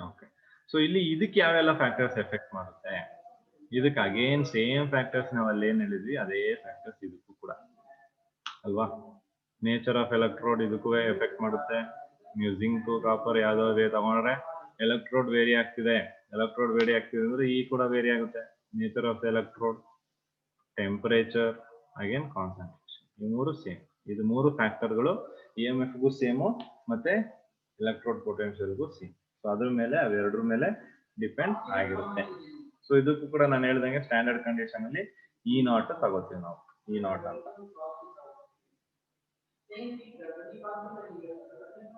ಓಕೆ, ಸೊ ಇಲ್ಲಿ ಇದಕ್ಕೆ ಯಾವೆಲ್ಲ ಫ್ಯಾಕ್ಟರ್ಸ್ ಎಫೆಕ್ಟ್ ಮಾಡುತ್ತೆ? ಇದಕ್ಕೆ ಅಗೇನ್ ಸೇಮ್ ಫ್ಯಾಕ್ಟರ್ಸ್ ನಾವು ಅಲ್ಲಿ ಏನ್ ಹೇಳಿದ್ವಿ, ಅದೇ ಫ್ಯಾಕ್ಟರ್ಸ್ ಇದಕ್ಕೂ ಕೂಡ ಅಲ್ವಾ. ನೇಚರ್ ಆಫ್ ಎಲೆಕ್ಟ್ರೋಡ್ ಇದಕ್ಕೂ ಎಫೆಕ್ಟ್ ಮಾಡುತ್ತೆ. ನೀವು ಜಿಂಕ್, ಕಾಪರ್ ಯಾವ್ದಾವ್ದೇ ತಗೊಂಡ್ರೆ ಎಲೆಕ್ಟ್ರೋಡ್ ವೇರಿ ಆಗ್ತಿದೆ. ಎಲೆಕ್ಟ್ರೋಡ್ ವೇರಿ ಆಗ್ತಿದೆ ಅಂದ್ರೆ ಈ ಕೂಡ ವೇರಿ ಆಗುತ್ತೆ. Nature of electrode, temperature, again concentration, ಈ ಮೂರು ಸೇಮ್. ಇದು ಮೂರು ಫ್ಯಾಕ್ಟರ್ಗಳು EMF ಗೂ ಸೇಮು ಮತ್ತೆ ಎಲೆಕ್ಟ್ರೋಡ್ ಪೊಟೆನ್ಶಿಯಲ್ಗೂ ಸೇಮ್. ಸೊ ಅದ್ರ ಮೇಲೆ ಅವೆರಡರ ಮೇಲೆ ಡಿಪೆಂಡ್ ಆಗಿರುತ್ತೆ. ಸೊ ಇದಕ್ಕೂ ಕೂಡ ನಾನು ಹೇಳ್ದಂಗೆ ಸ್ಟ್ಯಾಂಡರ್ಡ್ ಕಂಡೀಷನ್ ಅಲ್ಲಿ E0 ತಗೋತೀವಿ ನಾವು, E0 ಅಂತ.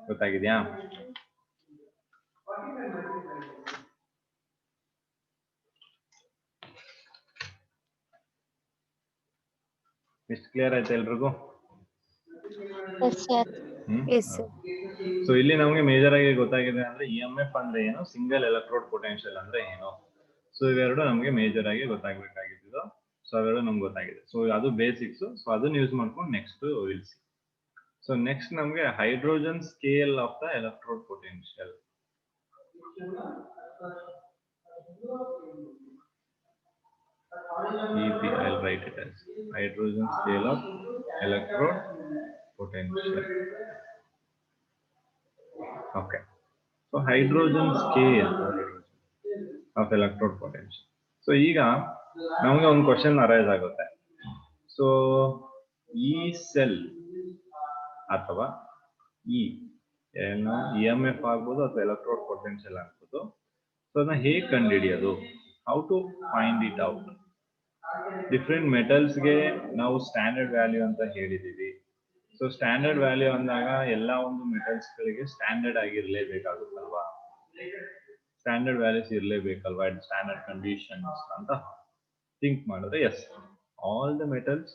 ಗೊತ್ತಾಗಿದ್ಯಾ? ಇಷ್ಟು ಕ್ಲಿಯರ್ ಆಯ್ತಾ ಎಲ್ರಿಗೂ? ಸೊ ಇಲ್ಲಿ ನಮಗೆ ಮೇಜರ್ ಆಗಿ ಗೊತ್ತಾಗಿದೆ ಅಂದ್ರೆ EMF ಅಂದ್ರೆ ಏನು, ಸಿಂಗಲ್ ಎಲೆಕ್ಟ್ರೋಡ್ ಪೊಟೆನ್ಶಿಯಲ್ ಅಂದ್ರೆ ಏನು. ಸೊ ಇವೆರಡು ನಮಗೆ ಮೇಜರ್ ಆಗಿ ಗೊತ್ತಾಗಬೇಕಾಗಿದ್ದು. ಸೊ ಅವೆರಡು ನಮ್ಗೆ ಗೊತ್ತಾಗಿದೆ. ಸೊ ಅದು ಬೇಸಿಕ್ಸ್. ಸೊ ಅದನ್ನ ಯೂಸ್ ಮಾಡ್ಕೊಂಡು next will see. So next ನಮಗೆ hydrogen scale of the electrode potential. EP, I'll write it as hydrogen scale of electrode potential. Okay. So hydrogen scale of electrode potential. So ಈಗ ನಮಗೆ ಒಂದು question arise ಆಗುತ್ತೆ. So ಈ cell ಅಥವಾ ಈ ಏನು EMF ಆಗ್ಬೋದು ಅಥವಾ ಎಲೆಕ್ಟ್ರೋಡ್ ಪೊಟೆನ್ಷಿಯಲ್ ಆಗ್ಬೋದು. ಸೊ ಅದನ್ನ ಹೇಗೆ ಕಂಡುಹಿಡಿಯೋದು? How to find it out? Different ಮೆಟಲ್ಸ್ಗೆ ನಾವು ಸ್ಟ್ಯಾಂಡರ್ಡ್ ವ್ಯಾಲ್ಯೂ ಅಂತ ಹೇಳಿದೀವಿ. ಸೊ ಸ್ಟ್ಯಾಂಡರ್ಡ್ ವ್ಯಾಲ್ಯೂ ಅಂದಾಗ ಎಲ್ಲ ಒಂದು ಮೆಟಲ್ಸ್ಗಳಿಗೆ ಸ್ಟ್ಯಾಂಡರ್ಡ್ ಆಗಿರ್ಲೇಬೇಕಾಗುತ್ತಲ್ವಾ? ಸ್ಟ್ಯಾಂಡರ್ಡ್ ವ್ಯಾಲ್ಯೂಸ್ ಇರಲೇಬೇಕಲ್ವಾ? ಸ್ಟ್ಯಾಂಡರ್ಡ್ ಕಂಡೀಷನ್ಸ್ ಅಂತ ಥಿಂಕ್ ಮಾಡಿದ್ರೆ yes, all the metals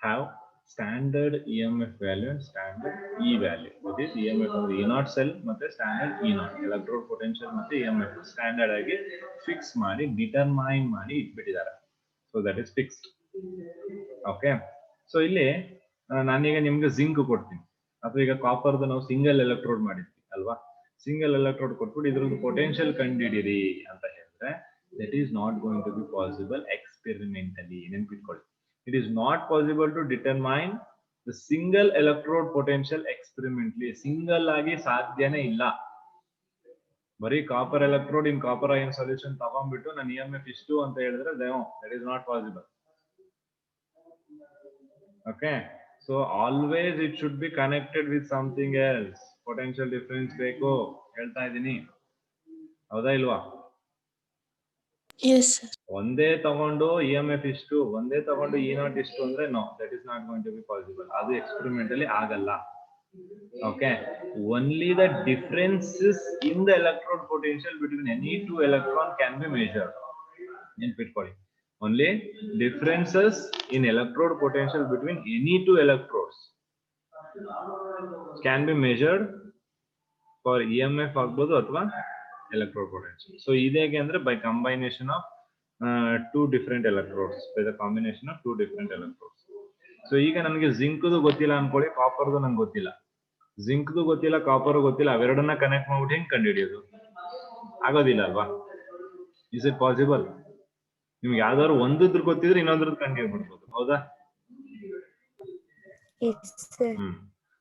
have standard EMF value and standard E value. That is EMF ಅಂದ್ರೆ E0 ಸೆಲ್ ಮತ್ತೆ ಸ್ಟ್ಯಾಂಡರ್ಡ್ E0 ಎಲೆಕ್ಟ್ರೋಡ್ ಪೊಟೆನ್ಷಿಯಲ್ ಮತ್ತೆ EMF ಸ್ಟ್ಯಾಂಡರ್ಡ್ ಆಗಿ ಫಿಕ್ಸ್ ಮಾಡಿ ಡಿಟರ್ಮೈನ್ ಮಾಡಿ ಇಟ್ಬಿಟ್ಟಿದ್ದಾರೆ. So that is fixed. Okay. So ಇಲ್ಲಿ ನಾನೀಗ ನಿಮ್ಗೆ ಜಿಂಕ್ ಕೊಡ್ತೀನಿ, ಅಥವಾ ಈಗ ಕಾಪರ್ದು ನಾವು ಸಿಂಗಲ್ ಎಲೆಕ್ಟ್ರೋಡ್ ಮಾಡಿದ್ವಿ ಅಲ್ವಾ? ಸಿಂಗಲ್ ಎಲೆಕ್ಟ್ರೋಡ್ ಕೊಟ್ಬಿಟ್ಟು ಇದ್ರದ್ದು ಪೊಟೆನ್ಷಿಯಲ್ ಕಂಡುಹಿಡಿಯಿರಿ ಅಂತ ಹೇಳಿದ್ರೆ that is not going to be possible experimentally. ನೆನ್ಪಿಟ್ಕೊಳ್ಳಿ, it is not possible to determine the single electrode potential experimentally. Single ಆಗಿ ಸಾಧ್ಯನೇ ಇಲ್ಲ. ಬರೀ ಕಾಪರ್ ಎಲೆಕ್ಟ್ರೋಡ್ ಇನ್ ಕಾಪರ್ ಅಯನ್ ಸೊಲ್ಯೂಷನ್ ತಗೊಂಡ್ಬಿಟ್ಟು ನಾನು EMF ಇಷ್ಟು ಅಂತ ಹೇಳಿದ್ರೆ that is not possible. Okay, so always it should be connected with something else. Potential difference ಬೇಕು ಹೇಳ್ತಾ ಇದ್ದೀನಿ, ಹೌದಾ ಇಲ್ವಾ? Yes, sir. ಒಂದೇ ತಗೊಂಡು EMF ಇಷ್ಟು, ಒಂದೇ ತಗೊಂಡು E0 ಇಷ್ಟು ಅಂದ್ರೆ no, that is not going to be possible. ಅದು ಎಕ್ಸ್ಪೆರಿಮೆಂಟಲಿ ಆಗಲ್ಲ. Okay, only the differences in the electrode potential between any two electron can be measured. ನೆನ್ಪಿಟ್ಕೊಳ್ಳಿ, only differences in electrode potential between any two electrodes can be measured for EMF ಆಗ್ಬೋದು ಅಥವಾ electrode potential. So idege andre by combination of two different electrodes, by the combination of two different electrodes. So ಈಗ ನನಗೆ zinc ದು ಗೊತ್ತಿಲ್ಲ ಅನ್ಕೊಳ್ಳಿ, copper ದು ನಂಗೆ ಗೊತ್ತಿಲ್ಲ. ಜಿಂಕ್ ದು ಗೊತ್ತಿಲ್ಲ, ಕಾಪರ್ ಗೊತ್ತಿಲ್ಲ, ಅವೆರಡನ್ನ ಕನೆಕ್ಟ್ ಮಾಡ್ಬಿಟ್ಟು ಹೆಂಗ್ ಕಂಡುಹಿಡಿಯೋದು? ಆಗೋದಿಲ್ಲ ಅಲ್ವಾ? Is it possible? ನಿಮ್ಗೆ ಯಾವ್ದಾದ್ರು ಒಂದದ್ರ ಗೊತ್ತಿದ್ರೆ ಇನ್ನೊಂದ್ರದ್ದು ಕಂಡುಹಿಡ್ಬಿಡ್ಬೋದು, ಹೌದಾ?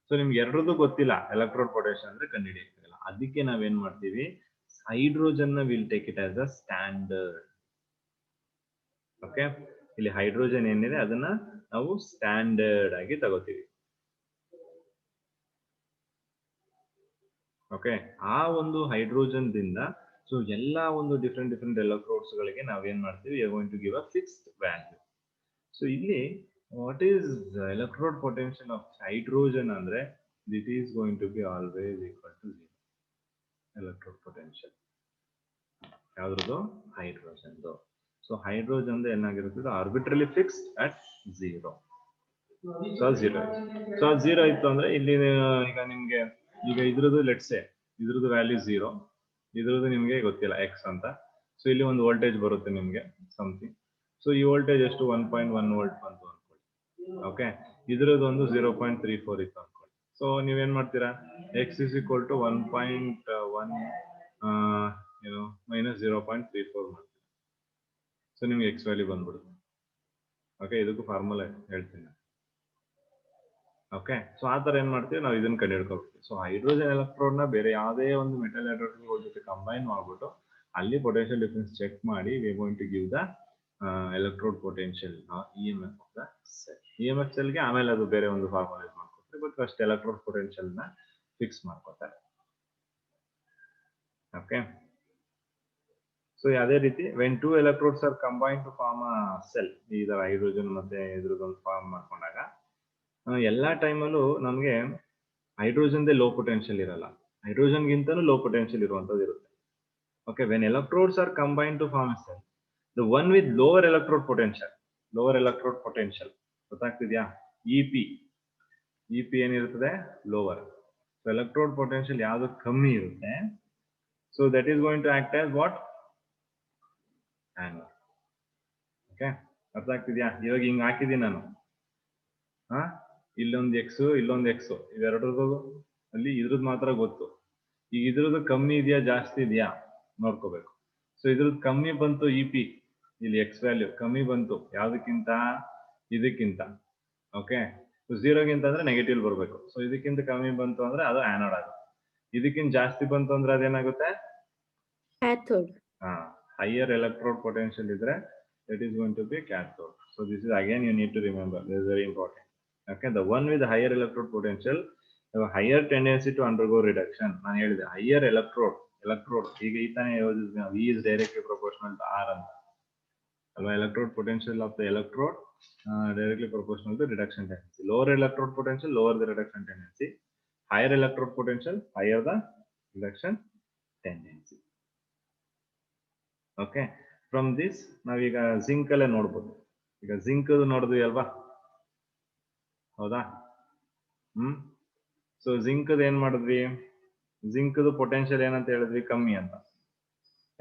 ಸೊ ನಿಮ್ಗೆ ಎರಡರದ್ದು ಗೊತ್ತಿಲ್ಲ, ಎಲೆಕ್ಟ್ರೋಡ್ ಪೊಟೆನ್ಷಿಯಲ್ ಅಂದ್ರೆ ಕಂಡುಹಿಡಿಯಕ್ಕಾಗಲ್ಲ. ಅದಕ್ಕೆ ನಾವೇನ್ ಮಾಡ್ತೀವಿ, ಹೈಡ್ರೋಜನ್ ನ will take it as a standard. Okay, ಇಲ್ಲಿ ಹೈಡ್ರೋಜನ್ ಏನಿದೆ ಅದನ್ನ ನಾವು ಸ್ಟ್ಯಾಂಡರ್ಡ್ ಆಗಿ ತಗೋತೀವಿ. ಓಕೆ, ಆ ಒಂದು ಹೈಡ್ರೋಜನ್ ದಿಂದ ಸೊ ಎಲ್ಲಾ ಒಂದು ಡಿಫ್ರೆಂಟ್ ಎಲೆಕ್ಟ್ರೋಡ್ಸ್ ಗಳಿಗೆ ನಾವೇನ್ ಮಾಡ್ತೀವಿ, you are going to give a fixed value. So ಇಲ್ಲಿ what is electrode potential of hydrogen ಅಂದ್ರೆ that is going to be always equal to 0. Electrode potential ಯಾವ್ದ್ರದ್ದು? ಹೈಡ್ರೋಜನ್. ಸೊ ಹೈಡ್ರೋಜನ್ ಏನಾಗಿರುತ್ತೆ, arbitrarily fixed at 0. So 0 so 0 ಇತ್ತು ಅಂದ್ರೆ ಇಲ್ಲಿ ಈಗ ನಿಮ್ಗೆ ಈಗ ಇದ್ರದ್ದು ಲೆಟ್ಸೆ ಇದ್ರದ್ದು ವ್ಯಾಲ್ಯೂ 0, ಇದ್ರದ್ದು ನಿಮ್ಗೆ ಗೊತ್ತಿಲ್ಲ x ಅಂತ. ಸೊ ಇಲ್ಲಿ ಒಂದು ವೋಲ್ಟೇಜ್ ಬರುತ್ತೆ ನಿಮ್ಗೆ ಸಮಥಿಂಗ್. ಸೊ ಈ ವೋಲ್ಟೇಜ್ ಎಷ್ಟು 1.1 ವೋಲ್ಟ್ ಬಂತು ಅನ್ಕೊಳ್ಳಿ. ಓಕೆ, ಇದ್ರದ್ದು ಒಂದು 0.34 ಇತ್ತು ಅನ್ಕೊಳ್ಳಿ. ಸೊ ನೀವೇನ್ ಮಾಡ್ತೀರಾ, x is equal to 1.1 minus 0.34 ಮಾಡ್ತೀರಾ. ಸೊ ನಿಮ್ಗೆ x ವ್ಯಾಲ್ಯೂ ಬಂದ್ಬಿಡುತ್ತೆ. ಓಕೆ, ಇದಕ್ಕೂ ಫಾರ್ಮುಲಾ ಹೇಳ್ತೀನಿ. ಓಕೆ, ಸೊ ಆ ತರ ಏನ್ ಮಾಡ್ತೀವಿ, ನಾವು ಇದನ್ನ ಕಂಡುಹಿಡ್ಕೊಳ್ತೀವಿ. ಸೊ ಹೈಡ್ರೋಜನ್ ಎಲೆಕ್ಟ್ರೋಡ್ ನ ಬೇರೆ ಯಾವುದೇ ಒಂದು ಮೆಟಲ್ ಎಲೆಕ್ಟ್ರೋಡ್ ಜೊತೆ ಕಂಬೈನ್ ಮಾಡ್ಬಿಟ್ಟು ಅಲ್ಲಿ ಪೊಟೆನ್ಷಿಯಲ್ ಡಿಫರೆನ್ಸ್ ಚೆಕ್ ಮಾಡಿ we are going to give the electrode potential EMF of the cell. EMF ಸೆಲ್ಗೆ ಆಮೇಲೆ ಅದು ಬೇರೆ ಒಂದು ಫಾರ್ಮುಲಾ ಯೂಸ್ ಮಾಡ್ಕೊತಾರೆ, ಬಟ್ ಫಸ್ಟ್ ಎಲೆಕ್ಟ್ರೋಡ್ ಪೊಟೆನ್ಷಿಯಲ್ ನ ಫಿಕ್ಸ್ ಮಾಡ್ಕೊತಾರೆ. ಓಕೆ, ಸೊ ಅದೇ ರೀತಿ when two electrodes are combine to form a cell, ಇದರ ಹೈಡ್ರೋಜನ್ ಮತ್ತೆ ಇದ್ರದ್ದೊಂದು ಫಾರ್ಮ್ ಮಾಡ್ಕೊಂಡಾಗ ಎಲ್ಲಾ ಟೈಮಲ್ಲೂ ನಮಗೆ ಹೈಡ್ರೋಜನ್ದೇ ಲೋ ಪೊಟೆನ್ಷಿಯಲ್ ಇರಲ್ಲ, ಹೈಡ್ರೋಜನ್ ಗಿಂತನೂ ಲೋ ಪೊಟೆನ್ಷಿಯಲ್ ಇರುವಂತದ್ದು ಇರುತ್ತೆ. Okay, when electrodes are combine to form a cell, the one with lower electrode potential ಗೊತ್ತಾಗ್ತಿದ್ಯಾ? EP ಏನಿರ್ತದೆ, ಲೋವರ್. ಸೊ ಎಲೆಕ್ಟ್ರೋಡ್ ಪೊಟೆನ್ಷಿಯಲ್ ಯಾವ್ದು ಕಮ್ಮಿ ಇರುತ್ತೆ, so that is going to act as what, anode. Okay, ಅರ್ಥ ಆಗ್ತಿದ್ಯಾ? ಇವಾಗ ಹಿಂಗ್ ಹಾಕಿದೀನಿ ನಾನು, ಇಲ್ಲೊಂದು ಎಕ್ಸ್ ಇಲ್ಲೊಂದು ಎಕ್ಸ್, ಇವೆರಡರದ್ದು ಅಲ್ಲಿ ಇದ್ರದ್ದು ಮಾತ್ರ ಗೊತ್ತು. ಈಗ ಇದ್ರದ್ದು ಕಮ್ಮಿ ಇದೆಯಾ ಜಾಸ್ತಿ ಇದೆಯಾ ನೋಡ್ಕೋಬೇಕು. ಸೊ ಇದ್ರದ್ದು ಕಮ್ಮಿ ಬಂತು EP, ಇಲ್ಲಿ ಎಕ್ಸ್ ವ್ಯಾಲ್ಯೂ ಕಮ್ಮಿ ಬಂತು ಯಾವ್ದಕ್ಕಿಂತ ಇದಕ್ಕಿಂತ. ಓಕೆ, ಝೀರೋಗಿಂತ ಅಂದ್ರೆ ನೆಗೆಟಿವ್ ಬರಬೇಕು. ಸೊ ಇದಕ್ಕಿಂತ ಕಮ್ಮಿ ಬಂತು ಅಂದ್ರೆ ಅದು ಆನೋಡ್ ಆಗುತ್ತೆ. ಇದಕ್ಕಿಂತ ಜಾಸ್ತಿ ಬಂತು ಅಂದ್ರೆ ಅದೇನಾಗುತ್ತೆ cathode. ಹೈಯರ್ ಎಲೆಕ್ಟ್ರೋಡ್ ಪೊಟೆನ್ಷಿಯಲ್ ಇದ್ರೆ that is going to be cathode. So this is again you need to remember, this is very important. Okay, the one with higher electrode potential have a higher tendency to undergo reduction. ನಾನು ಹೇಳಿದೆ higher electrode ಈಗ ಈ ತಾನೇ ಯೋಜಿಸಿದ V is directly proportional to R ಅಂತ ಅಲ್ವಾ. electrode potential of the electrode directly proportional to reduction tendency. Lower electrode potential, lower the reduction tendency. Higher electrode potential, higher the reduction tendency. Okay, from this ನಾವೀಗ zinc ಅಲ್ಲೇ ನೋಡ್ಬೋದು. ಈಗ zinc ನೋಡಿದ್ವಿ ಅಲ್ವಾ, ಹೌದಾ? So zinc ಏನ್ ಮಾಡಿದ್ವಿ, zinc potential ಏನಂತ ಹೇಳಿದ್ವಿ, ಕಮ್ಮಿ ಅಂತ.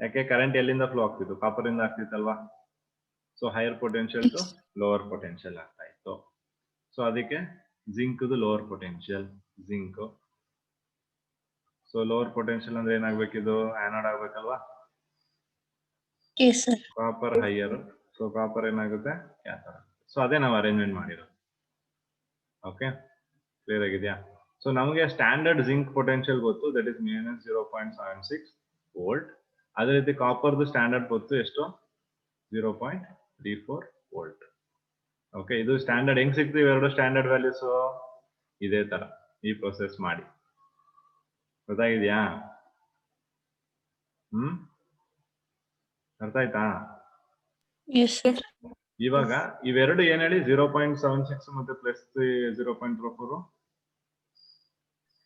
ಯಾಕೆ? ಕರೆಂಟ್ ಎಲ್ಲಿಂದ ಫ್ಲೋ ಆಗ್ತಿತ್ತು, ಕಾಪರ್ ಇಂದ ಆಗ್ತಿತ್ತಲ್ವಾ. So higher potential to lower potential ಆಗ್ತಾ ಇತ್ತು. ಸೊ ಅದಕ್ಕೆ zinc lower potential zinc. So lower potential ಅಂದ್ರೆ ಏನಾಗ್ಬೇಕಿದು, ಆನೋಡ್ ಆಗ್ಬೇಕಲ್ವಾ. Yes, sir. Copper higher, so copper ಏನಾಗುತ್ತೆ, ಕ್ಯಾಥೋಡ್. ಸೊ ಅದೇ ನಾವು ಅರೇಂಜ್ಮೆಂಟ್ ಮಾಡಿರೋದು. ಓಕೆ, ಕ್ಲಿಯರ್ ಆಗಿದೆಯಾ? ಸೊ ನಮಗೆ ಸ್ಟ್ಯಾಂಡರ್ಡ್ ಜಿಂಕ್ ಪೊಟೆನ್ಶಿಯಲ್ ಗೊತ್ತು, ದಟ್ ಇಸ್ -0.76 ವೋಲ್ಟ್. ಅದೇ ರೀತಿ ಕಾಪರ್ದು ಸ್ಟ್ಯಾಂಡರ್ಡ್ ಗೊತ್ತು, ಎಷ್ಟು? 0.34 ವೋಲ್ಟ್. ಓಕೆ, ಇದು ಸ್ಟ್ಯಾಂಡರ್ಡ್ ಹೆಂಗ್ ಸಿಗ್ತೀವಿ, ಎರಡು ಸ್ಟ್ಯಾಂಡರ್ಡ್ ವ್ಯಾಲ್ಯೂಸ್ ಇದೇ ತರ ಈ ಪ್ರೊಸೆಸ್ ಮಾಡಿ. ಗೊತ್ತಾಗಿದ್ಯಾ? ಅರ್ಥ ಆಯ್ತಾ? Yes, sir. ಇವಾಗ ಇವೆರಡು ಏನ್ ಹೇಳಿ, 0.76 ಮತ್ತೆ plus 0.34.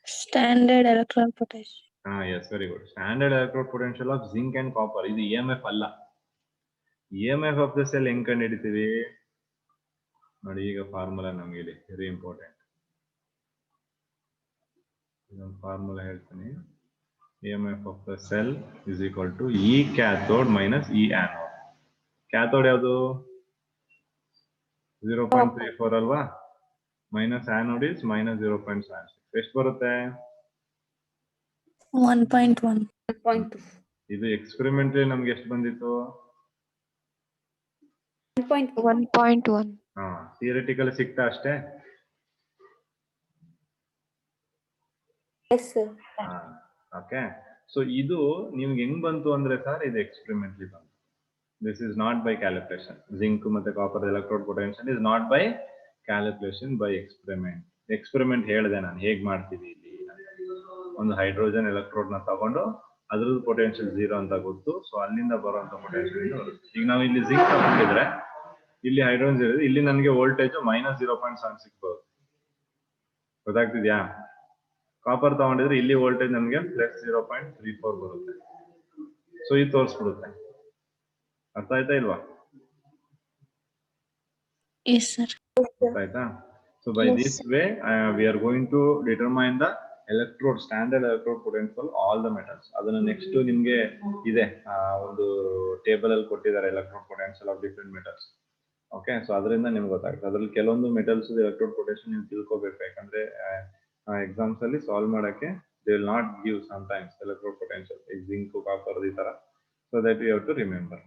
Standard electron potential. Yes, very good. Standard electrode potential of zinc and copper. ಇದು EMF ಅಲ್ಲ. EMF ಆಫ್ ದ ಸೆಲ್ ಹೆಂಗ್ ಕಂಡು ಹಿಡಿತೀವಿ ನೋಡಿ, ಈಗ ಫಾರ್ಮುಲಾ ನಮ್ಗೆ ಇಲ್ಲಿ ವೆರಿ ಇಂಪಾರ್ಟೆಂಟ್. ಇದೊಂದು ಫಾರ್ಮುಲಾ ಹೇಳ್ತೀನಿ. EMF of the cell is equal to E cathode minus E anode. Cathode ಯಾವುದು? 0.34 ಅಲ್ವಾ, ಮೈನಸ್ ಆನೋಡ್ ಇಸ್ -0.76. ಎಷ್ಟು ಬರುತ್ತೆ? 1.1. ಇದು ಎಕ್ಸ್ಪೆರಿಮೆಂಟಲಿ ನಮ್ಗೆ ಎಷ್ಟು ಬಂದಿತ್ತು? 1.1. ಥಿಯರಿಟಿಕಲ್ ಸಿಕ್ತಾ ಅಷ್ಟೇ. Yes, sir. ಓಕೆ, ಸೊ ಇದು ನಿಮ್ಗೆ ಹೆಂಗ್ ಬಂತು ಅಂದ್ರೆ ಸರ್, ಇದು ಎಕ್ಸ್ಪೆರಿಮೆಂಟ್ಲಿ ಬಂತು. This is not by calculation. Zinc ಮತ್ತೆ copper electrode potential is not by calculation, by experiment. Experiment ಹೇಳಿದೆ ನಾನು ಹೇಗ್ ಮಾಡ್ತೀವಿ. ಇಲ್ಲಿ ಒಂದು ಹೈಡ್ರೋಜನ್ ಎಲೆಕ್ಟ್ರೋಡ್ ನ ತಗೊಂಡು ಅದ್ರದ್ದು ಪೊಟೆನ್ಶಿಯಲ್ 0 ಅಂತ ಗೊತ್ತು. ಸೊ ಅಲ್ಲಿಂದ ಬರುವಂತ ಪೊಟೆನ್ಶಿಯಲ್ ಬರುತ್ತೆ. ಈಗ ನಾವು ಇಲ್ಲಿ ಜಿಂಕ್ ತಗೊಂಡಿದ್ರೆ ಇಲ್ಲಿ ಹೈಡ್ರೋಜನ್ ಇರೋದು, ಇಲ್ಲಿ ನನಗೆ ವೋಲ್ಟೇಜ್ -0.76 ಬರುತ್ತೆ. ಗೊತ್ತಾಗ್ತಿದ್ಯಾ? ಕಾಪರ್ ತಗೊಂಡಿದ್ರೆ ಇಲ್ಲಿ ವೋಲ್ಟೇಜ್ ನಮಗೆ +0.34 ಬರುತ್ತೆ. ಸೊ ಇದು ತೋರಿಸ್ಬಿಡುತ್ತೆ. ಅರ್ಥ ಆಯ್ತಾ ಇಲ್ವಾ? Yes, sir. ಅರ್ಥ ಆಯ್ತಾ? So by this way we are going to determine the electrode, standard electrode potential all the metals. ಅದನ್ನ ನೆಕ್ಸ್ಟ್ ನಿಮ್ಗೆ ಇದೆ ಒಂದು ಟೇಬಲ್ ಅಲ್ಲಿ ಕೊಟ್ಟಿದ್ದಾರೆ, electrode potential of different metals. Okay, so ಅದರಿಂದ ನಿಮ್ಗೆ ಗೊತ್ತಾಗುತ್ತೆ. ಅದ್ರಲ್ಲಿ ಕೆಲವೊಂದು ಮೆಟಲ್ಸ್ ಎಲೆಕ್ಟ್ರೋಡ್ ಪೊಟೆನ್ಶಿಯಲ್ ನೀವು ತಿಳ್ಕೊಬೇಕು. ಯಾಕಂದ್ರೆ ಎಕ್ಸಾಮ್ಸ್ ಅಲ್ಲಿ ಸಾಲ್ವ್ ಮಾಡಕ್ಕೆ they will not give sometimes electrode potential, zinc copper ಈ ತರ. So that you have to remember.